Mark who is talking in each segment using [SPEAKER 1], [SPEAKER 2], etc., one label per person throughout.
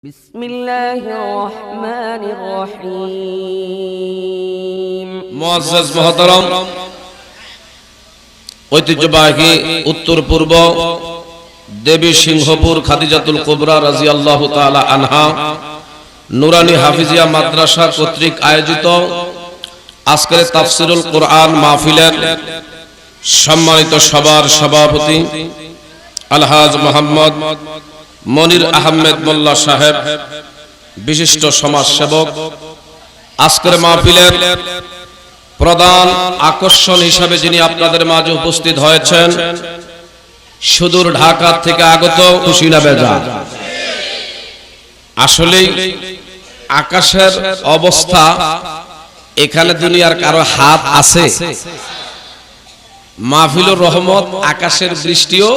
[SPEAKER 1] বিসমিল্লাহির রহমানির রহিম।
[SPEAKER 2] মুআজ্জাজ মুহতারাম, ঐতিহ্যবাহী উত্তর পূর্ব দেবী সিংহপুর খাদিজাতুল কুবরা রাদিয়াল্লাহু তাআলা আনহা নুরানী হাফিজিয়া মাদ্রাসা কর্তৃক আয়োজিত আজকের তাফসিরুল কোরআন মাহফিলের সম্মানিত সভার সভাপতি আলহাজ মোহাম্মদ মনির আহমেদ মোল্লা সাহেব, বিশিষ্ট সমাজসেবক, আজকের মাহফিলের প্রধান আকর্ষণ হিসাবে যিনি আপনাদের মাঝে উপস্থিত হয়েছেন, সুদূর ঢাকা থেকে আগত খুশিনা বেজা। আসলে আকাশের অবস্থা, এখানে দুনিয়ার কারো হাত আছে? মাহফিলুর রহমত, আকাশের বৃষ্টিও,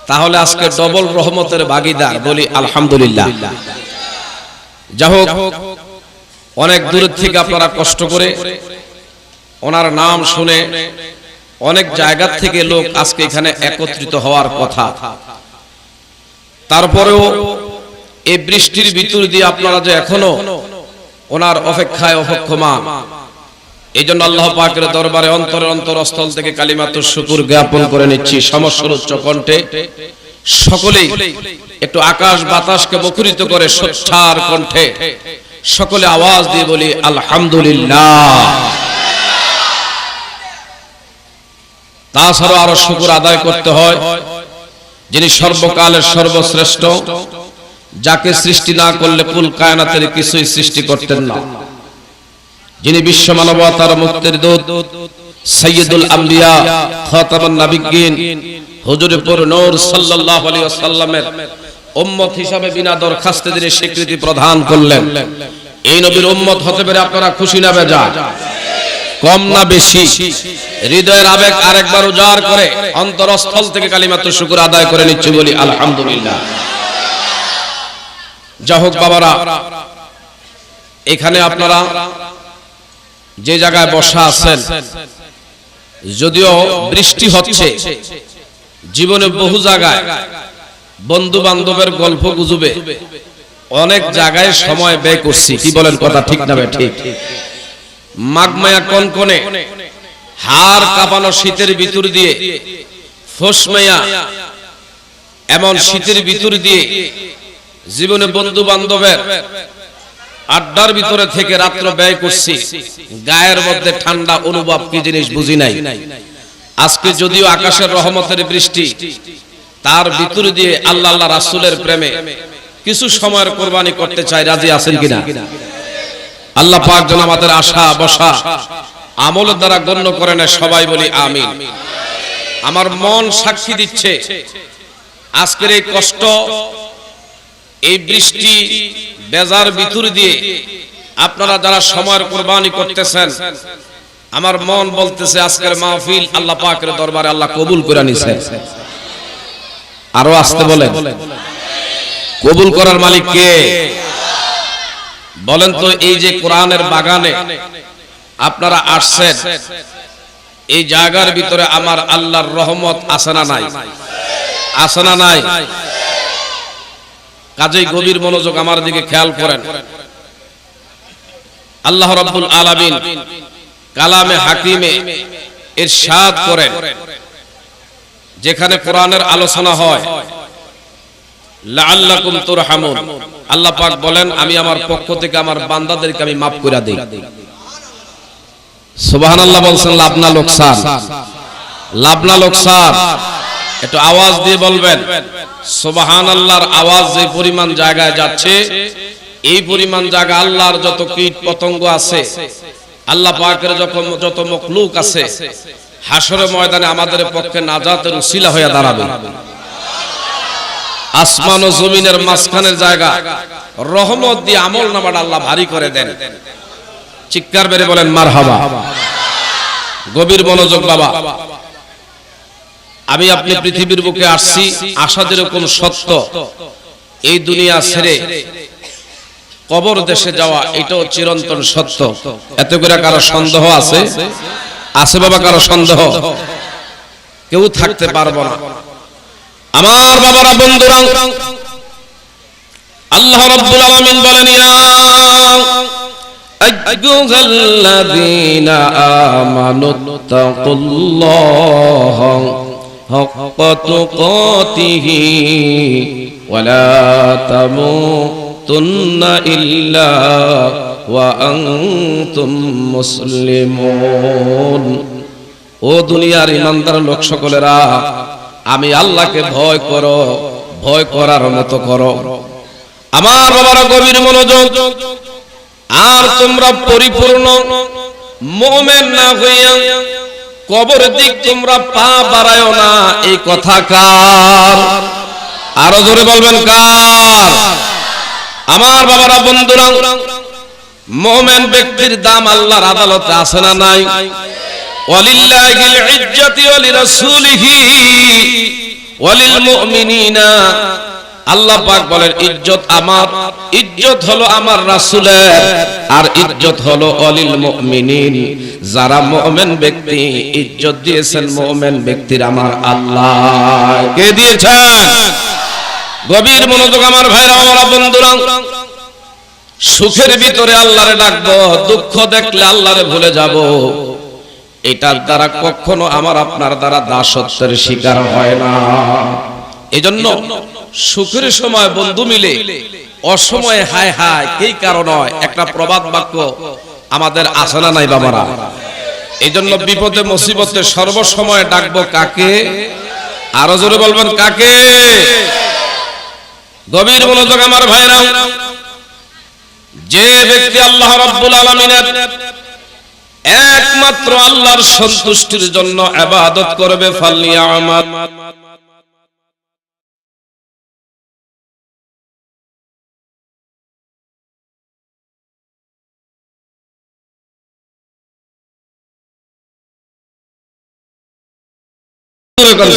[SPEAKER 2] তাহলে আজকে ডবল রহমতের ভাগীদার, বলি আলহামদুলিল্লাহ। যাই হোক, অনেক দূর থেকে আপনারা কষ্ট করে ওনার নাম শুনে অনেক জায়গা থেকে লোক আজকে এখানে একত্রিত হওয়ার কথা। তারপরেও এই বৃষ্টির ভিতর দিয়ে আপনারা যে এখনো ওনার অপেক্ষায় অপেক্ষমান, এই জন্য আল্লাহ পাকের দরবারে অন্তরের অন্তরস্থল থেকে কালিমাতুশ শুকর জ্ঞাপন করে নিচ্ছি সমস্বরোচ্চ কণ্ঠে। সকলেই একটু আকাশ বাতাসকে মুখরিত করে সোচ্চার কণ্ঠে সকলে আওয়াজ দিয়ে বলি আলহামদুলিল্লাহ। তাছাড়া আরো শুকর আদায় করতে হয় যিনি সর্বকালের সর্বশ্রেষ্ঠ, যাকে সৃষ্টি না করলে কুল কায়নাতের কিছুই সৃষ্টি করতেন না, যিনি বিশ্ব মানবতার মুক্তির দূত, সাইয়্যিদুল আম্বিয়া, খাতামুন নবিয়্যিন, হুজুরপুর নূর সাল্লাল্লাহু আলাইহি ওয়াসাল্লামের উম্মত হিসাবে বিনা দরখাস্তে তিনি স্বীকৃতি প্রদান করলেন। এই নবীর উম্মত হতে পেরে আপনারা খুশি না বেজা? কম না বেশি? হৃদয়ের আবেগ আরেকবার উজাড় করে অন্তরস্থল থেকে কালিমাতুশ শুকর আদায় করে নিচ্ছি, বলি আলহামদুলিল্লাহ। যাই হোক বাবারা, এখানে আপনারা যে জায়গায় বসা আছেন, যদিও বৃষ্টি হচ্ছে, জীবনে বহু জায়গায় বন্ধু বান্ধবের গল্প গুজবে অনেক জায়গায় সময় ব্যয় করছি, কি বলেন কথা ঠিক না ঠিক? মাঘমায়া কনকনে হাড় কাঁপানো শীতের ভিতর দিয়ে, ফোসমায়া এমন শীতের ভিতর দিয়ে জীবনে বন্ধু বান্ধবের আড্ডার ভিতরে থেকে রাত্র ব্যয় করছি, গায়ের মধ্যে ঠান্ডা অনুভব কি জিনিস বুঝি নাই। আজকে যদিও আকাশের রহমতের বৃষ্টি, তার ভিতর দিয়ে আল্লাহ আল্লাহ রাসূলের প্রেমে কিছু সময়ের কোরবানি করতে চাই, রাজি আছেন কিনা? আল্লাহ পাক যেন আমাদের আশা বসা আমলের দ্বারা গণ্য করে নেয়, সবাই বলি আমিন। আমার মন সাক্ষী দিচ্ছে, আজকের এই কষ্ট, এই বৃষ্টি বেজার ভিতর দিয়ে আপনারা যারা সময়ের কোরবানি করতেছেন, আমার মন বলতেছে আজকের মাহফিল আল্লাহ পাকের দরবারে আল্লাহ কবুল করে নিছেন। আরো আসতে বলেন, কবুল করার মালিক কে? বলেন তো, এই যে কোরআনের বাগানে আপনারা আসছেন, এই জায়গার ভিতরে আমার আল্লাহর রহমত আছে না নাই? আছে না নাই? কাজেই গভীর মনোযোগ আমার দিকে খেয়াল করেন। আল্লাহ রাব্বুল আলামিন কালামে হাকিমে ইরশাদ করেন, যেখানে কোরআনের আলোচনা হয়, লাআল্লাকুম তুরহামুন, আল্লাহ পাক বলেন আমি আমার পক্ষ থেকে আমার বান্দাদেরকে আমি মাফ করে দেই। সুবহানাল্লাহ বলছেন, লাভ না লোকসান? লাভ না লোকসান? একটু আওয়াজ দিয়ে বলবেন সুবহানাল্লাহর আওয়াজ যে পরিমাণ জায়গায় যাচ্ছে, এই পরিমাণ জায়গা আল্লাহর যত কীট পতঙ্গ আছে, আল্লাহ পাকের যত মখলুক আছে, হাসরের ময়দানে আমাদের পক্ষে নাজাতের উসিলা হয়ে দাঁড়াবে। আসমান ও জমিনের মাঝখানের জায়গা রহমত দিয়ে আমল নামাটা আল্লাহ ভারী করে দেন। চিৎকার মেরে বলেন মারহাবা। গভীর মনোযোগ বাবা, আমি আপনি পৃথিবীর বুকে আসছি, আসা যেরকম সত্য, এই দুনিয়া ছেড়ে কবর দেশে যাওয়া এটাও চিরন্তন সত্য। এত করে কারো সন্দেহ আছে? আছে বাবা কারো সন্দেহ? কেউ থাকতে পারবো না। আমার বাবারা, বন্ধুরা, আল্লাহ রাব্বুল আলামিন বলেন, ইয়া আইয়ুহাল্লাযীনা আমানুত্তাকুল্লাহা হাক্কা তুকাতিহি ওয়া লা তামুতুন্না ইল্লা ওয়া আনতুম মুসলিমুন। ও দুনিয়ার ইমানদার লোক সকলেরা, আমি আল্লাহকে ভয় করো, ভয় করার মতো করো। আমার বাবারা গভীর মনোযোগ। আর তোমরা পরিপূর্ণ মুমিন না হইয়া কবরের দিক তোমরা পা বাড়ায়ো না। এই কথা কার? আরো জোরে বলবেন কার? আমার বাবারা বন্ধুরা, মুমিন ব্যক্তির দাম আল্লাহর আদালতে আছে না নাই? ওয়ালিল্লাহিল ইজ্জাতু ওয়া লিরাসূলিহি ওয়া লিল মুমিনিনা। আল্লাহ পাক বলেন, ইজ্জত আমার, ইজ্জত হলো আমার রাসূলের, আর ইজ্জত হলো ওয়ালিল মুমিনিন। যারা মুমিন ব্যক্তি ইজ্জত দিয়েছেন মুমিন ব্যক্তির আমার আল্লাহ। কে দিয়েছেন? গভীর মনোযোগ আমার ভাইরা, আমার বন্ধুরা। সুখের ভিতরে আল্লাহরে ডাকবো, দুঃখ দেখলে আল্লাহরে ভুলে যাব। এটার দ্বারা কখনো আমার আপনার দ্বারা দাসত্বের শিকার হয় না। এজন্য সুখের সময় বন্ধু মিলে, অসময়ে হায় হায় এই কারণ হয়। একটা প্রবাদ বাক্য আমাদের আছে না নাই বাবারা? এজন্য বিপদে মুসিবতে সর্বসময় ডাকবো কাকে? আরো জোরে বলবেন কাকে? গভীর মনোযোগ আমার ভাইরা। যে ব্যক্তি আল্লাহ রাব্বুল আলামিনের একমাত্র আল্লাহর সন্তুষ্টির জন্য ইবাদত করবে, ফালিয়ামাল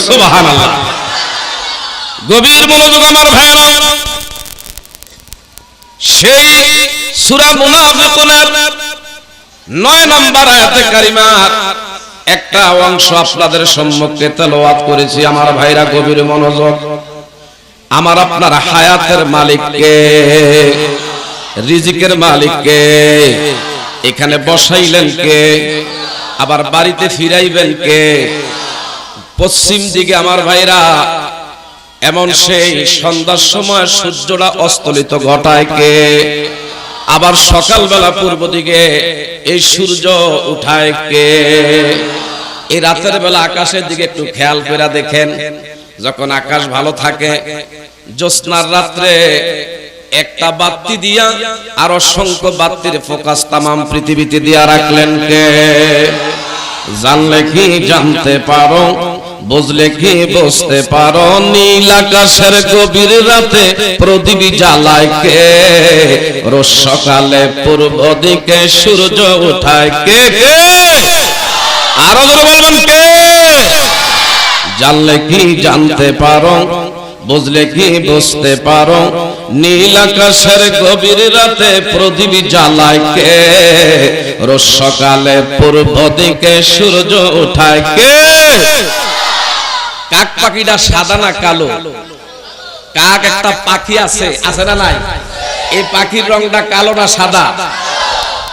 [SPEAKER 2] সুবহানাল্লাহ। গভীর মনোযোগ আমার ভাইরা। সেই সূরা মুনাফিকুনের 9 নম্বর আয়াতে কারিমার একটা অংশ আপনাদের সম্মুখে তেলাওয়াত করেছি। আমার ভাইরা গভীর মনোযোগ। আমার আপনার হায়াতের মালিক কে? রিজিকের মালিক কে? এখানে বসাইলেন কে? আবার বাড়িতে ফিরাইবেন কে? পশ্চিম দিকে আমার ভাইরা এমন সেই সন্ধ্যার সময় সূর্যটা অস্তলিত ঘটায় কে? আবার সকালবেলা পূর্ব দিকে এই সূর্য উঠায় কে? এই রাতের বেলা আকাশের দিকে একটু খেয়াল করে দেখেন, যখন আকাশ ভালো থাকে, জ্যোৎস্নার রাত্রে একটা বাতি দিয়া আর অসংখ্য বাতির ফোকাস তামাম পৃথিবীতে দিয়া রাখলেন কে? জানলে কি জানতে পারো, বুঝলে কি বুঝতে পারো, নীল আকাশের গভীর রাতে প্রদীপ জ্বালায় কে? রোজ সকালে পূর্ব দিকে সূর্য উঠায় কে? কে? আরো জোরে বলবেন কে? জানলে কি জানতে পারো, বুঝলে কি বুঝতে পারো, নীল আকাশের গভীর রাতে প্রদীপ জ্বালায় কে? রোজ সকালে পূর্ব দিকে সূর্য উঠায় কে? কাক পাখিটা সাদা না কালো? কাক একটা পাখি আছে, আছে না নাই? এই পাখির রংটা কালো না সাদা?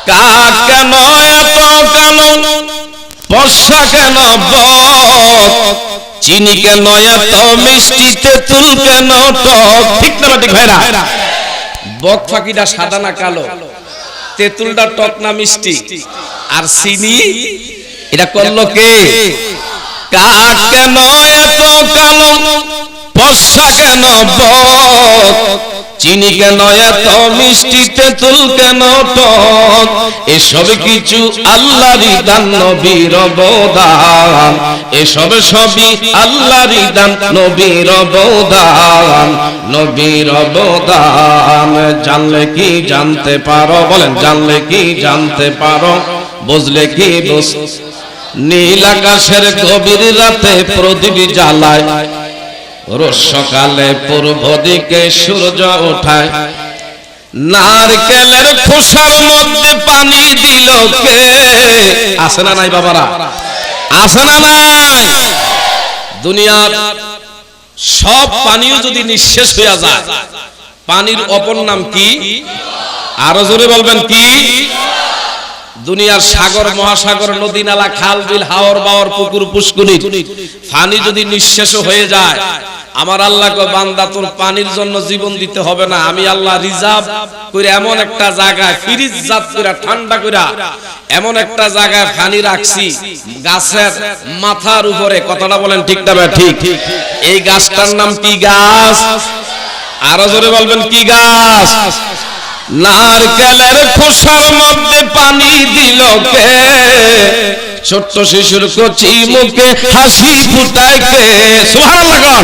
[SPEAKER 2] কাক কেন এত কালো, বর্ষা কেন বক, চিনি কেন এত মিষ্টি, তেঁতুল কেন টক? ঠিক না ঠিক ভাইরা? বক পাখিটা সাদা না কালো? তেঁতুলটা টক না মিষ্টি? আর চিনি এটা করলো কে? কাক কেন এত কালো, বর্ষা কেন বক, চিনি কেন এত মিষ্টি, তেঁতুল কেন টক? এসব কিছু আল্লাহরই দান, নবীর অবদান। এসব সবই আল্লাহরই দান, নবীর অবদান, নবীর অবদান। জানলে কি জানতে পারো, বলেন জানলে কি জানতে পারো, বুঝলে কি বুঝ। নীল আকাশের গভীর রাতে প্রদীপ জ্বালায়, রোজ সকালে পূর্ব দিকে সূর্য ওঠায়। নারকেলের খোসার মধ্যে পানি দিল কে? আছে না নাই বাবারা? আছে না নাই? দুনিয়ার সব পানিও যদি নিঃশেষ হয়ে যায়, পানির অপর নাম কি? আরো জোরে বলবেন কি? দুনিয়ার সাগর, মহাসাগর, নদী, নালা, খাল, বিল, হাওর বাওর, পুকুর, পুষ্করিণী পানি যদি নিঃশেষ হয়ে যায়, আমার আল্লাহ কো বান্দা তোর পানির জন্য জীবন দিতে হবে না, আমি আল্লাহ রিজার্ভ করে এমন একটা জায়গায় ফ্রিজ জাত করে ঠান্ডা করে এমন একটা জায়গায় পানি রাখছি গাছের মাথার উপরে। কথাটা বলেন ঠিক না ঠিক? এই গাছটার নাম কি গাছ? আরো জোরে বলবেন কি গাছ? নারকেলের খোসার মধ্যে পানি দিল কে? ছোট্ট শিশুর কচি মুখে হাসি ফুটায় কে? সুবহানাল্লাহ।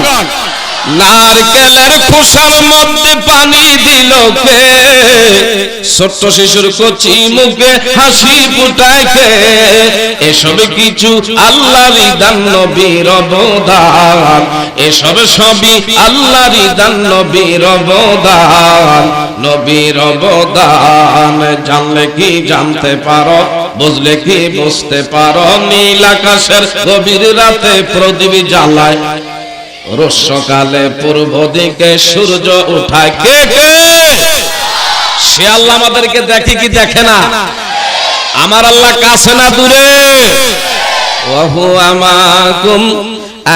[SPEAKER 2] নারকেলের খোসার মধ্যে পানি দিল কে? ছোট্ট শিশুর কচি মুখে হাসি ফুটায় কে? এসব কিছু আল্লাহরই দান, নবীর অবদান। এসব সবই আল্লাহরই দান, নবীর অবদান, নবীর অবদান। জানলে কি জানতে পারো, বুঝলে কি বুঝতে পারো, নীল আকাশের গভীর রাতে প্রদীপ জ্বালায়, রোজ সকালে পূর্ব দিকে সূর্য উঠায় কে? কে? সে আল্লাহ আমাদেরকে দেখে কি দেখে না? আমার আল্লাহ কাছে না দূরে? ওয়াহু আমাকুম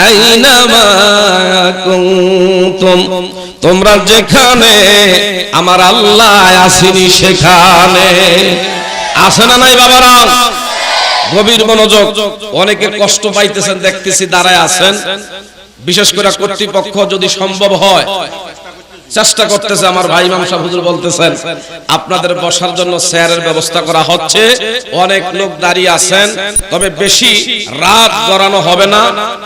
[SPEAKER 2] আইনামা কুনতুম, তোমরা যেখানে আমার আল্লাহ আসেনি সেখানে। আছে না নাই বাবারা? গভীর মনোযোগ। অনেকে কষ্ট পাইতেছেন দেখতেছি, দাঁড়ায় আছেন। বিশেষ করে কর্তৃপক্ষ যদি সম্ভব হয় চেষ্টা করতেছে। আমার ভাই ইমাম সাহেব হুজুর বলতেছেন আপনাদের বসার জন্য চেয়ারের ব্যবস্থা করা হচ্ছে। অনেক লোক দাঁড়িয়ে আছেন, তবে বেশি রাত গড়ানো হবে না।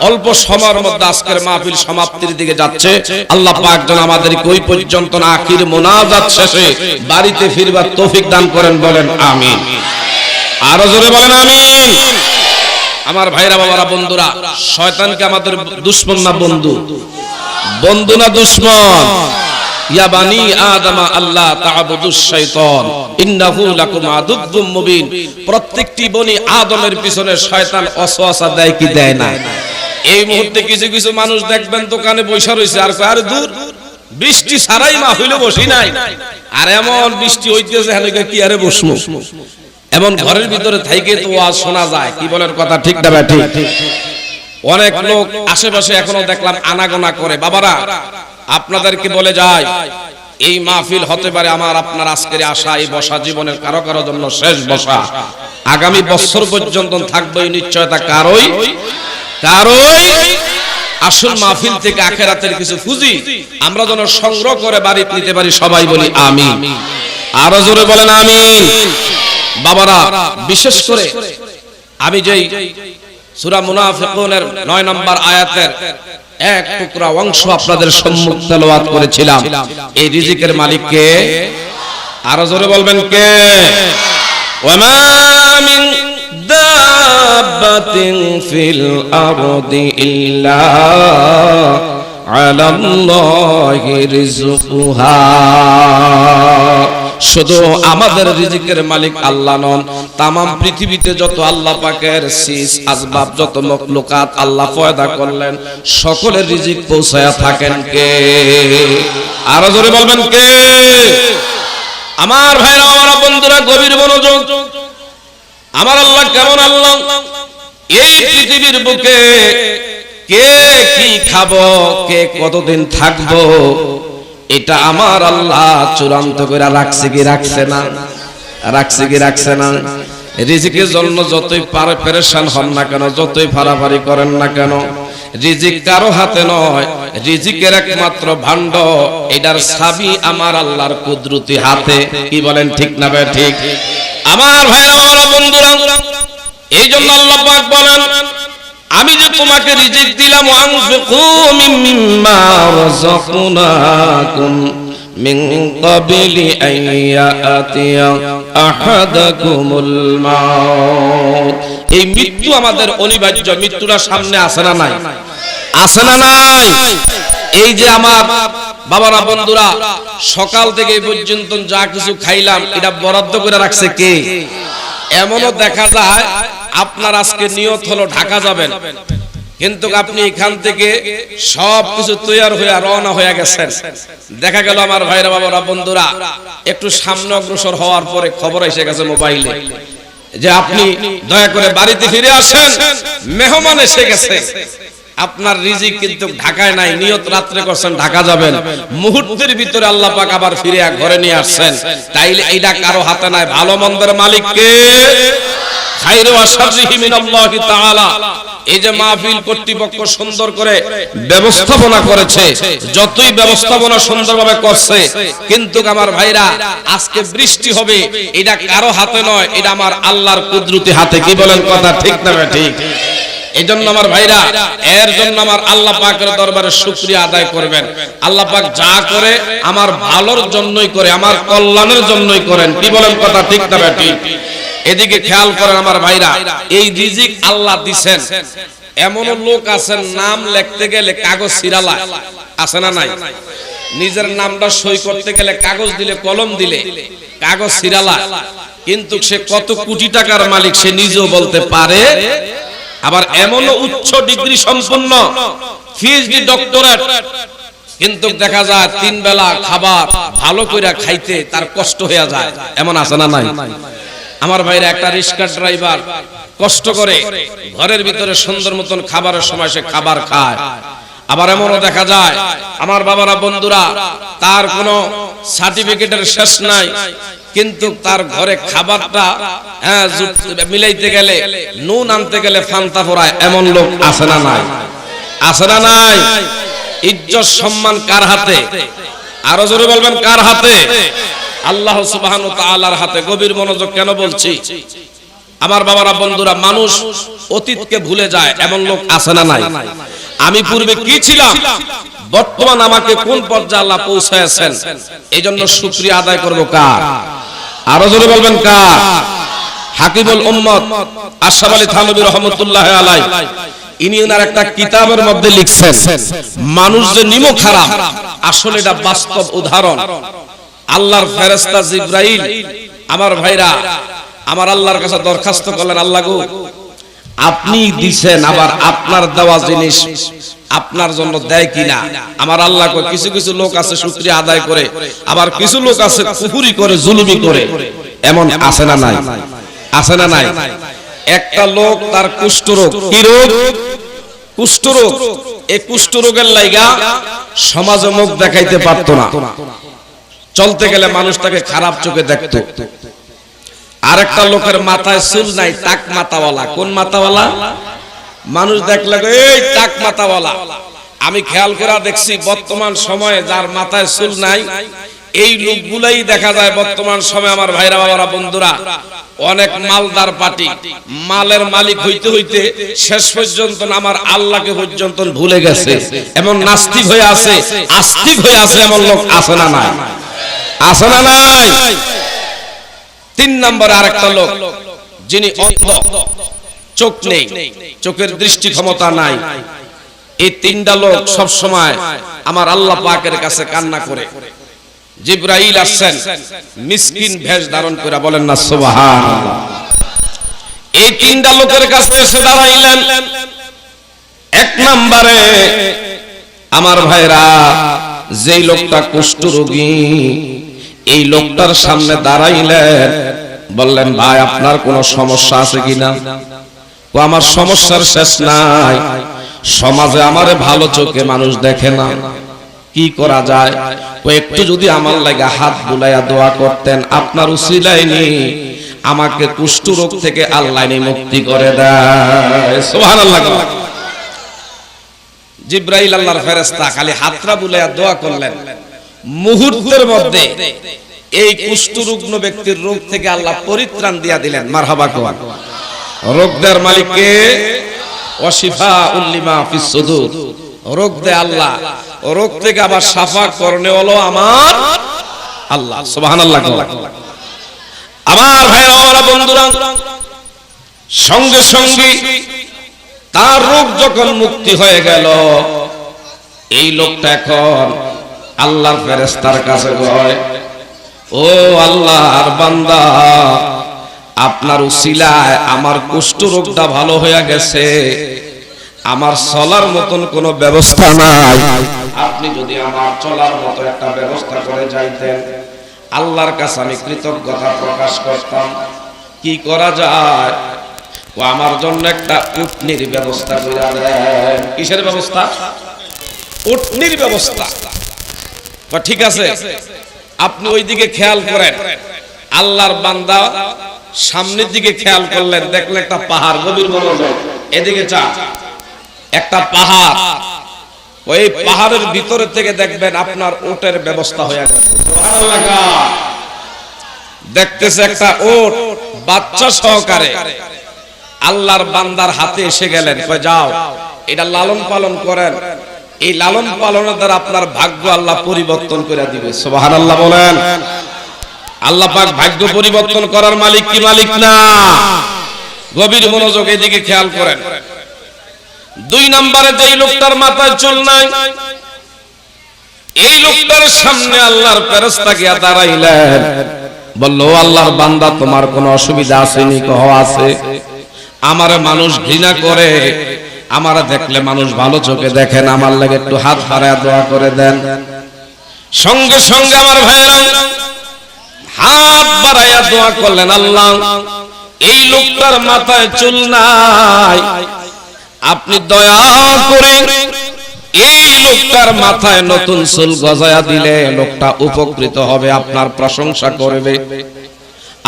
[SPEAKER 2] অল্প সময়ের মধ্যে আজকের মাহফিল সমাপ্তির দিকে যাচ্ছে। আল্লাহ পাক যেন আমাদেরকে ওই পর্যন্ত না আখির মোনাজাত শেষে বাড়িতে ফিরবার তৌফিক দান করেন। বলেন আমিন। আরো জোরে বলেন আমিন। আমার ভাইরা, বাবারা, বন্ধুরা, শয়তানকে আমাদের দুশমন না বন্ধু? বন্ধু না দুশমন? ইয়া বানি আদম আল্লাহ তা'বুদুশ শাইতান ইন্নাহু লাকুম আদুউম মুবিন। প্রত্যেকটি বনি আদমের পিছনে শয়তান ওয়াসওয়াসা দেয় কি দেয় না? এই মুহূর্তে কিছু কিছু মানুষ দেখবেন দোকানে বসে রয়েছে, আর আর দূর বৃষ্টি ছাড়াই মাহফিলে বসি নাই, আর এমন বৃষ্টি হইতেছে হেলে কি আরে বসবো। এমন ঘরের ভিতরে থেকে তো ওয়াজ শোনা যায়। কি বলেন কথা ঠিক না ঠিক? অনেক লোক আশেপাশে এখনো দেখলাম আনাগোনা করে। বাবারা, আপনাদেরকে বলে যায় এই মাহফিল হতে পারে আমার আপনার আজকের আশা, এই বসা জীবনের কারো কারো জন্য শেষ বসা। আগামী বছর পর্যন্ত থাকবে এই নিশ্চয়তা কারোই আসল মাহফিল থেকে আখিরাতের কিছু পুঁজি আমরা যেন সংগ্রহ করে বাড়িতে নিতে পারি। সবাই বলি আমিন। আরো জোরে বলেন আমিন। বাবারা, বিশেষ করে আমি যেই সূরা মুনাফিকুনের 9 নম্বর আয়াতের এক টুকরা অংশ আপনাদের সম্মুখে তেলাওয়াত করেছিলাম, এই রিজিকের মালিক কে? আরো জোরে বলবেন কে? ওয়ামা মিন দাব্বাতিন ফিল আরদি ইল্লা আলাল্লাহি রিজকুহা। শুধু আমাদের রিজিকের মালিক আল্লাহ নন, তাম পৃথিবীতে যত আল্লাহ পাকের সিস আসবাব, যত মখলুকাত আল্লাহ পয়দা করলেন, সকলের রিজিক পৌঁছায়া থাকেন কে? আরো জোরে বলবেন কে? আমার ভাইরা, আমার বন্ধুরা, গভীর মনোযোগ। আমার আল্লাহ কেমন আল্লাহ? এই পৃথিবীর বুকে কে কি খাবো, কে কতদিন থাকবো, এটা আমার আল্লাহ চূড়ান্ত করে রাখছে কি রাখছে না? রাখছে কি রাখছে না? রিজিকের জন্য যতই পেরেশান হন না কেন, যতই ফারাফারি করেন না কেন, রিজিক কারো হাতে নয়। রিজিকের একমাত্র ভান্ডার, এটার চাবি আমার আল্লাহর কুদরতি হাতে। কি বলেন ঠিক না ভাই ঠিক? আমার ভাইরা, আমার বন্ধুরা, এই জন্য আল্লাহ পাক বলেন আমি যে তোমাকে রিজিক দিলাম, আনফিকু মিম্মা রাযাকনাকুম মিন ক্বাবলি আন ইয়াতিয়া আহাদাকুমুল মাউত। এই মৃত্যু আমাদের অনিবার্য। মৃত্যুটা সামনে আসে না নাই? আসে না নাই? এই যে আমার বাবারা, বন্ধুরা, সকাল থেকে এই পর্যন্ত যা কিছু খাইলাম এটা বরাদ্দ করে রাখছে কে? এমনও দেখা যায় আপনার আজকে নিয়ত হলো ঢাকা যাবেন, কিন্তু আপনি এখান থেকে সবকিছু তৈরি হয়ে রওনা হয়ে গেছেন। দেখা গেল আমার ভাইরা বাবারা বন্ধুরা একটু সামনে অগ্রসর হওয়ার পরে খবর এসে গেছে মোবাইলে যে আপনি দয়া করে বাড়িতে ফিরে আসেন, মেহমান এসে গেছে। আপনার রিজিক কিন্তু ঢাকায় নাই, নিয়ত রাত্রে করছেন ঢাকা যাবেন, মুহূর্তের ভিতরে আল্লাহ পাক আবার ফিরে ঘরে নিয়ে আসছেন। তাইলে এইটা কারো হাতে নাই, ভালো মন্দের মালিক কে? খায়রু ওয়া শাররিহি মিনাল্লাহি তাআলা। এই যে মাহফিল কর্তৃপক্ষ সুন্দর করে ব্যবস্থাপনা করেছে, যতই ব্যবস্থাপনা সুন্দরভাবে করছে, কিন্তু আমার ভাইরা আজকে বৃষ্টি হবে এটা কারো হাতে নয়, এটা আমার আল্লাহর কুদরতি হাতে। কি বলেন কথা ঠিক না ঠিক? এইজন্য আমার ভাইরা এর জন্য আমার আল্লাহ পাকের দরবারে শুকরিয়া আদায় করবেন। আল্লাহ পাক যা করে আমার ভালোর জন্যই করে, আমার কল্যাণের জন্যই করেন। কি বলেন কথা ঠিক না ঠিক? এদিকে খেয়াল করেন আমার ভাইরা, এই রিজিক আল্লাহ দিবেন। এমন লোক আছেন নাম লিখতে গেলে কাগজ ছিড়ালা, আছে না নাই? নিজের নামটা সই করতে গেলে কাগজ দিলে, কলম দিলে কাগজ ছিড়ালা, কিন্তু সে কত কোটি টাকার মালিক সে নিজেও বলতে পারে। আবার এমনও উচ্চ ডিগ্রি সম্পন্ন পিএইচডি ডক্টরেট, কিন্তু দেখা যায় তিন বেলা খাবার ভালো করে খাইতে তার কষ্ট হয়ে যায়। এমন আছে না নাই? আমার ভাইরা একটা রিক্সা ড্রাইভার কষ্ট করে ঘরের ভিতরে সুন্দর মতন খাবারের সময় সে খাবার খায়। আবার এমনও দেখা যায় আমার বাবারা বন্ধুরা তার কোনো সার্টিফিকেটের শেষ নাই, কিন্তু তার ঘরে খাবারটা মিলাইতে গেলে, নুন আনতে গেলে ফান্তা ফোরায়। এমন লোক আছে না নাই? আছে না নাই? ইজ্জত সম্মান কার হাতে? আরো জোরে বলবেন কার হাতে? আল্লাহ সুবহানাহু ওয়া তাআলার হাতে। গভীর মনোযোগ কেন বলছি আমার বাবারা বন্ধুরা, মানুষ অতীতকে ভুলে যায়, এমন লোক আছে না নাই? আমি পূর্বে কি ছিলাম, বর্তমান আমাকে কোন পর্যায়ে আল্লাহ পৌঁছায়ছেন, এইজন্য শুকরিয়া আদায় করব কার? আরো জোরে বলবেন কার? হাকিমুল উম্মত আশরাফ আলী থানভী রাহমাতুল্লাহি আলাইহি ইনি ওনার একটা কিতাবের মধ্যে লিখছেন, মানুষ যে নিমক খারাপ, আসলে এটা বাস্তব উদাহরণ। আল্লাহর ফেরেশতা জিবরাইল আমার ভাইরা আমার আল্লাহর কাছে দরখাস্ত করলেন, আল্লাহ গো আপনি দিবেন, আবার আপনার দেওয়া জিনিস আপনার জন্য দেয় কিনা। আমার আল্লাহ কয় কিছু কিছু লোক আছে শুকরিয়া আদায় করে, আবার কিছু লোক আছে কুফরি করে, জুলুমি করে। এমন আছে না নাই? আছে না নাই? একটা লোক তার কুষ্ঠরোগ, কি রোগ? কুষ্ঠরোগ। এই কুষ্ঠরোগের লাইগা সমাজে মুখ দেখাইতে পারতো না, চলতে গেলে মানুষ তাকে খারাপ চোখে দেখতো। আরেকটা লোকের মাথায় চুল নাই, টাক মাথাওয়ালা। কোন মাথাওয়ালা? মানুষ দেখলে এই টাক মাথাওয়ালা। আমি খেয়াল করে দেখছি বর্তমান সময়ে যার মাথায় চুল নাই, এই লোকগুলাই দেখা যায় বর্তমান সময়ে আমার ভাইরা বাবারা বন্ধুরা অনেক মালদার পার্টি, মালের মালিক হইতে হইতে শেষ পর্যন্ত আমার আল্লাহকে পর্যন্ত ভুলে গেছে, এমন নাস্তিক হয়ে আছে, আস্তিক হয়ে আছে। এমন লোক আছে না নাই? আছে না নাই? তিন নম্বরে আরেকটা লোক যিনি অন্ধ, চোখ নেই, চোখের দৃষ্টি ক্ষমতা নাই। এই তিনটা লোক সব সময় আমার আল্লাহ পাকের কাছে কান্না করে। জিবরাইল আসছেন মিসকিন বেশ ধারণ করে, বলেন না সুবহানাল্লাহ। এই তিনটা লোকের কাছে এসে দাঁড়াইলেন। এক নম্বরে আমার ভাইরা যেই লোকটা কুষ্ঠরোগী, এই লোকটার সামনে দাঁড়াইলেন, বললেন ভাই আপনার কোনো সমস্যা আছে কিনা? ও আমার সমস্যার শেষ নাই, সমাজে আমারে ভালো চোখে মানুষ দেখে না, কি করা যায়? ও একটু যদি আমার লাগা হাত বুলাইয়া দোয়া করতেন, আপনার উসিলায় নি আমাকে কুষ্ঠরোগ থেকে আল্লাহ মুক্তি করে দেয়। সুবহানাল্লাহ। জিবরাইল আল্লাহর ফেরেশতা খালি হাতটা বুলাইয়া দোয়া করলেন, মুহূর্তের মধ্যে এই কুষ্ঠরোগ্ন ব্যক্তির রোগ থেকে আল্লাহ পরিত্রাণ দিয়া দিলেন। মারহাবা কোয়া। রোগ দেওয়ার মালিক কে? ওয়াশিফাউল লিমা ফিস সুদুর। রোগ দেয় আল্লাহ, রোগ থেকে আবার সাফা করনে হলো আমার আল্লাহ। সুবহানাল্লাহ। আমার ভাইরা আমার বন্ধুরা, সঙ্গে সঙ্গে তার রোগ যখন মুক্তি হয়ে গেল, এই লোকটা এখন আল্লাহর ফেরেশতার কাছে কয়, ও আল্লাহর বান্দা, আপনার উসিলায় আমার কুষ্ঠ রোগটা ভালো হয়ে গেছে, আমার চলার মতন কোনো ব্যবস্থা নাই, আপনি যদি আমার চলার মতো একটা ব্যবস্থা করে যাইতেন, আল্লাহর কাছে আমি কৃতজ্ঞতা প্রকাশ করতাম। কি করা যায়? ও আমার জন্য একটা উটনির ব্যবস্থা করে দেন। কিসের ব্যবস্থা? উটনির ব্যবস্থা। ঠিক আছে, আপনি ওই দিকে খেয়াল করেন। আল্লাহর বান্দা সামনের দিকে খেয়াল করলেন, দেখলেন একটা পাহাড়, গভীর মনোযোগ, এদিকে চা, একটা পাহাড়। ওই পাহাড়ের ভিতরে থেকে দেখবেন আপনার উটের ব্যবস্থা হয়ে গেছে। দেখতেছে একটা উট বাচ্চা সহকারে আল্লাহর বান্দার হাতে এসে গেলেন, কয় যাও এটা লালন পালন করেন, এই লালন পালনের দ্বারা আপনার ভাগ্য আল্লাহ পরিবর্তন করে দিবে। সুবহানাল্লাহ বলেন। আল্লাহ পাক ভাগ্য পরিবর্তন করার মালিক কি মালিক না? গভীর মনোযোগ, এদিকে খেয়াল করেন। 2 নম্বরে যেই লোকটার মাথায় চুল নাই, এই লোকটার সামনে আল্লাহর ফেরেশতা গিয়া দাঁড়াইলেন, বলল আল্লাহর বান্দা তোমার কোনো অসুবিধা আছে নি? কহ আছে। আমারে মানুষ ঘৃণা করে, আমারে দেখলে মানুষ ভালো চোখে দেখেন, আমার লাগে একটু হাত বাড়ায় দোয়া করে দেন। সঙ্গে সঙ্গে আমার ভাইরা হাত বাড়ায়া দোয়া করলেন, আল্লাহ এই লোকটার মাথায় চুল নাই, আপনি দয়া করে এই লোকটার মাথায় নতুন চুল গজায়া দিলে লোকটা উপকৃত হবে, আপনার প্রশংসা করবে,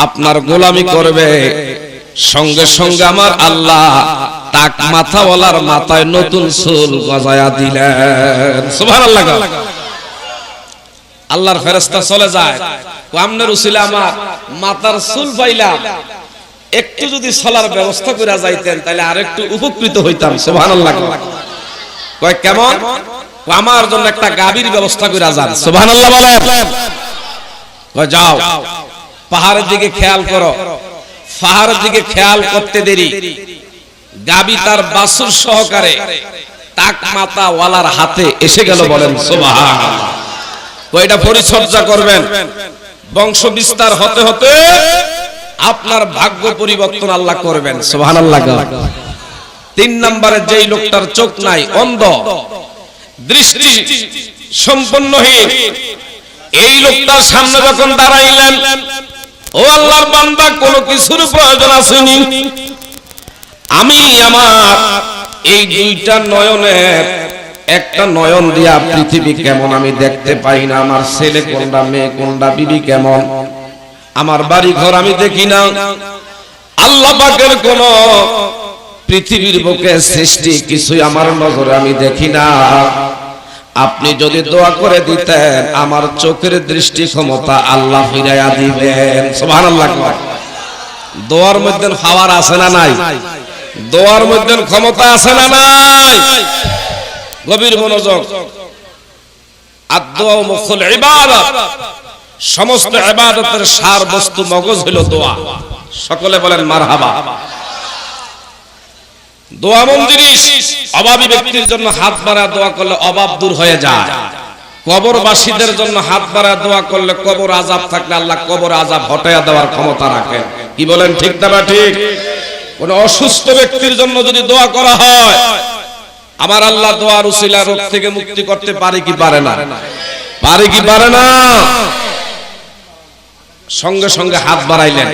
[SPEAKER 2] আপনার গোলামি করবে। সঙ্গে সঙ্গে আমার আল্লাহ টাক মাথাওয়ালার মাথায় নতুন চুল গজায়া দিলেন। সুবহানাল্লাহ। আল্লাহর ফেরেশতা চলে যায়, আপনার উসিলা আমার মাথার চুল পাইলাম, একটু যদি চলার ব্যবস্থা করে যাইতেন তাহলে আরেকটু উপকৃত হইতাম। সুবহানাল্লাহ। কয় কেমন? আমার জন্য একটা গাভীর ব্যবস্থা করে যান। সুবহানাল্লাহ বলেন। কয় যাও পাহাড়ের দিকে খেয়াল করো। পাহাড়ের দিকে খেয়াল করতে দেরি গাভী তার বাছুর সহকারে টাক মাথা ওয়ালার হাতে এসে গেল। বলেন সুবহানাল্লাহ। কয়টা পরিচর্যা করবেন, বংশ বিস্তার হতে হতে আপনার ভাগ্য পরিবর্তন আল্লাহ করবেন। সুবহানাল্লাহ। 3 নম্বরে যেই লোকটার চোখ নাই, অন্ধ, দৃষ্টি সম্পন্নহীন, এই লোকটার সামনে যখন দাঁড়াইলেন, ও আল্লাহর বান্দা কোনো কিছুর প্রয়োজন আসেনি, আমি আমার এই 2টা নয়নের একটা নয়ন দিয়া পৃথিবী কেমন আমি দেখতে পাই না, আমার ছেলে কোনটা, মেয়ে কোনটা, বিবি কেমন, আমার বাড়ি ঘর আমি দেখি না, আল্লাহ পাকের কোন পৃথিবীর বুকে সৃষ্টি কিছুই আমার নজরে আমি দেখি না। আপনি যদি দোয়া করে দিতেন আমার চোখের দৃষ্টি ক্ষমতা আল্লাহ ফিরাইয়া দিবেন। সুবহানাল্লাহ। দোয়ার মধ্যে পাওয়ার আছে না নাই? দোয়ার মধ্যে ক্ষমতা আছে না নাই? গভীর মনোযোগ। আদ-দুআ মুখুল ইবাদত, সমস্ত ইবাদতের সার বস্তু মগজ হলো দোয়া। সকলে বলেন মারহাবা। দোয়া এমন জিনিস, অভাবী ব্যক্তির জন্য হাত বাড়ায় দোয়া করলে অভাব দূর হয়ে যায়। কবরবাসীদের জন্য হাত বাড়ায় দোয়া করলে কবর আযাব থাকলে আল্লাহ কবর আযাব হটাইয়া দেওয়ার ক্ষমতা রাখেন। কি বলেন ঠিক না ঠিক? কোন অসুস্থ ব্যক্তির জন্য যদি দোয়া করা হয়, আমার আল্লাহ দোয়ার উসিলা রোগ থেকে মুক্তি করতে পারে কি পারে না? পারে কি পারে না? সঙ্গে সঙ্গে হাত বাড়াইলেন।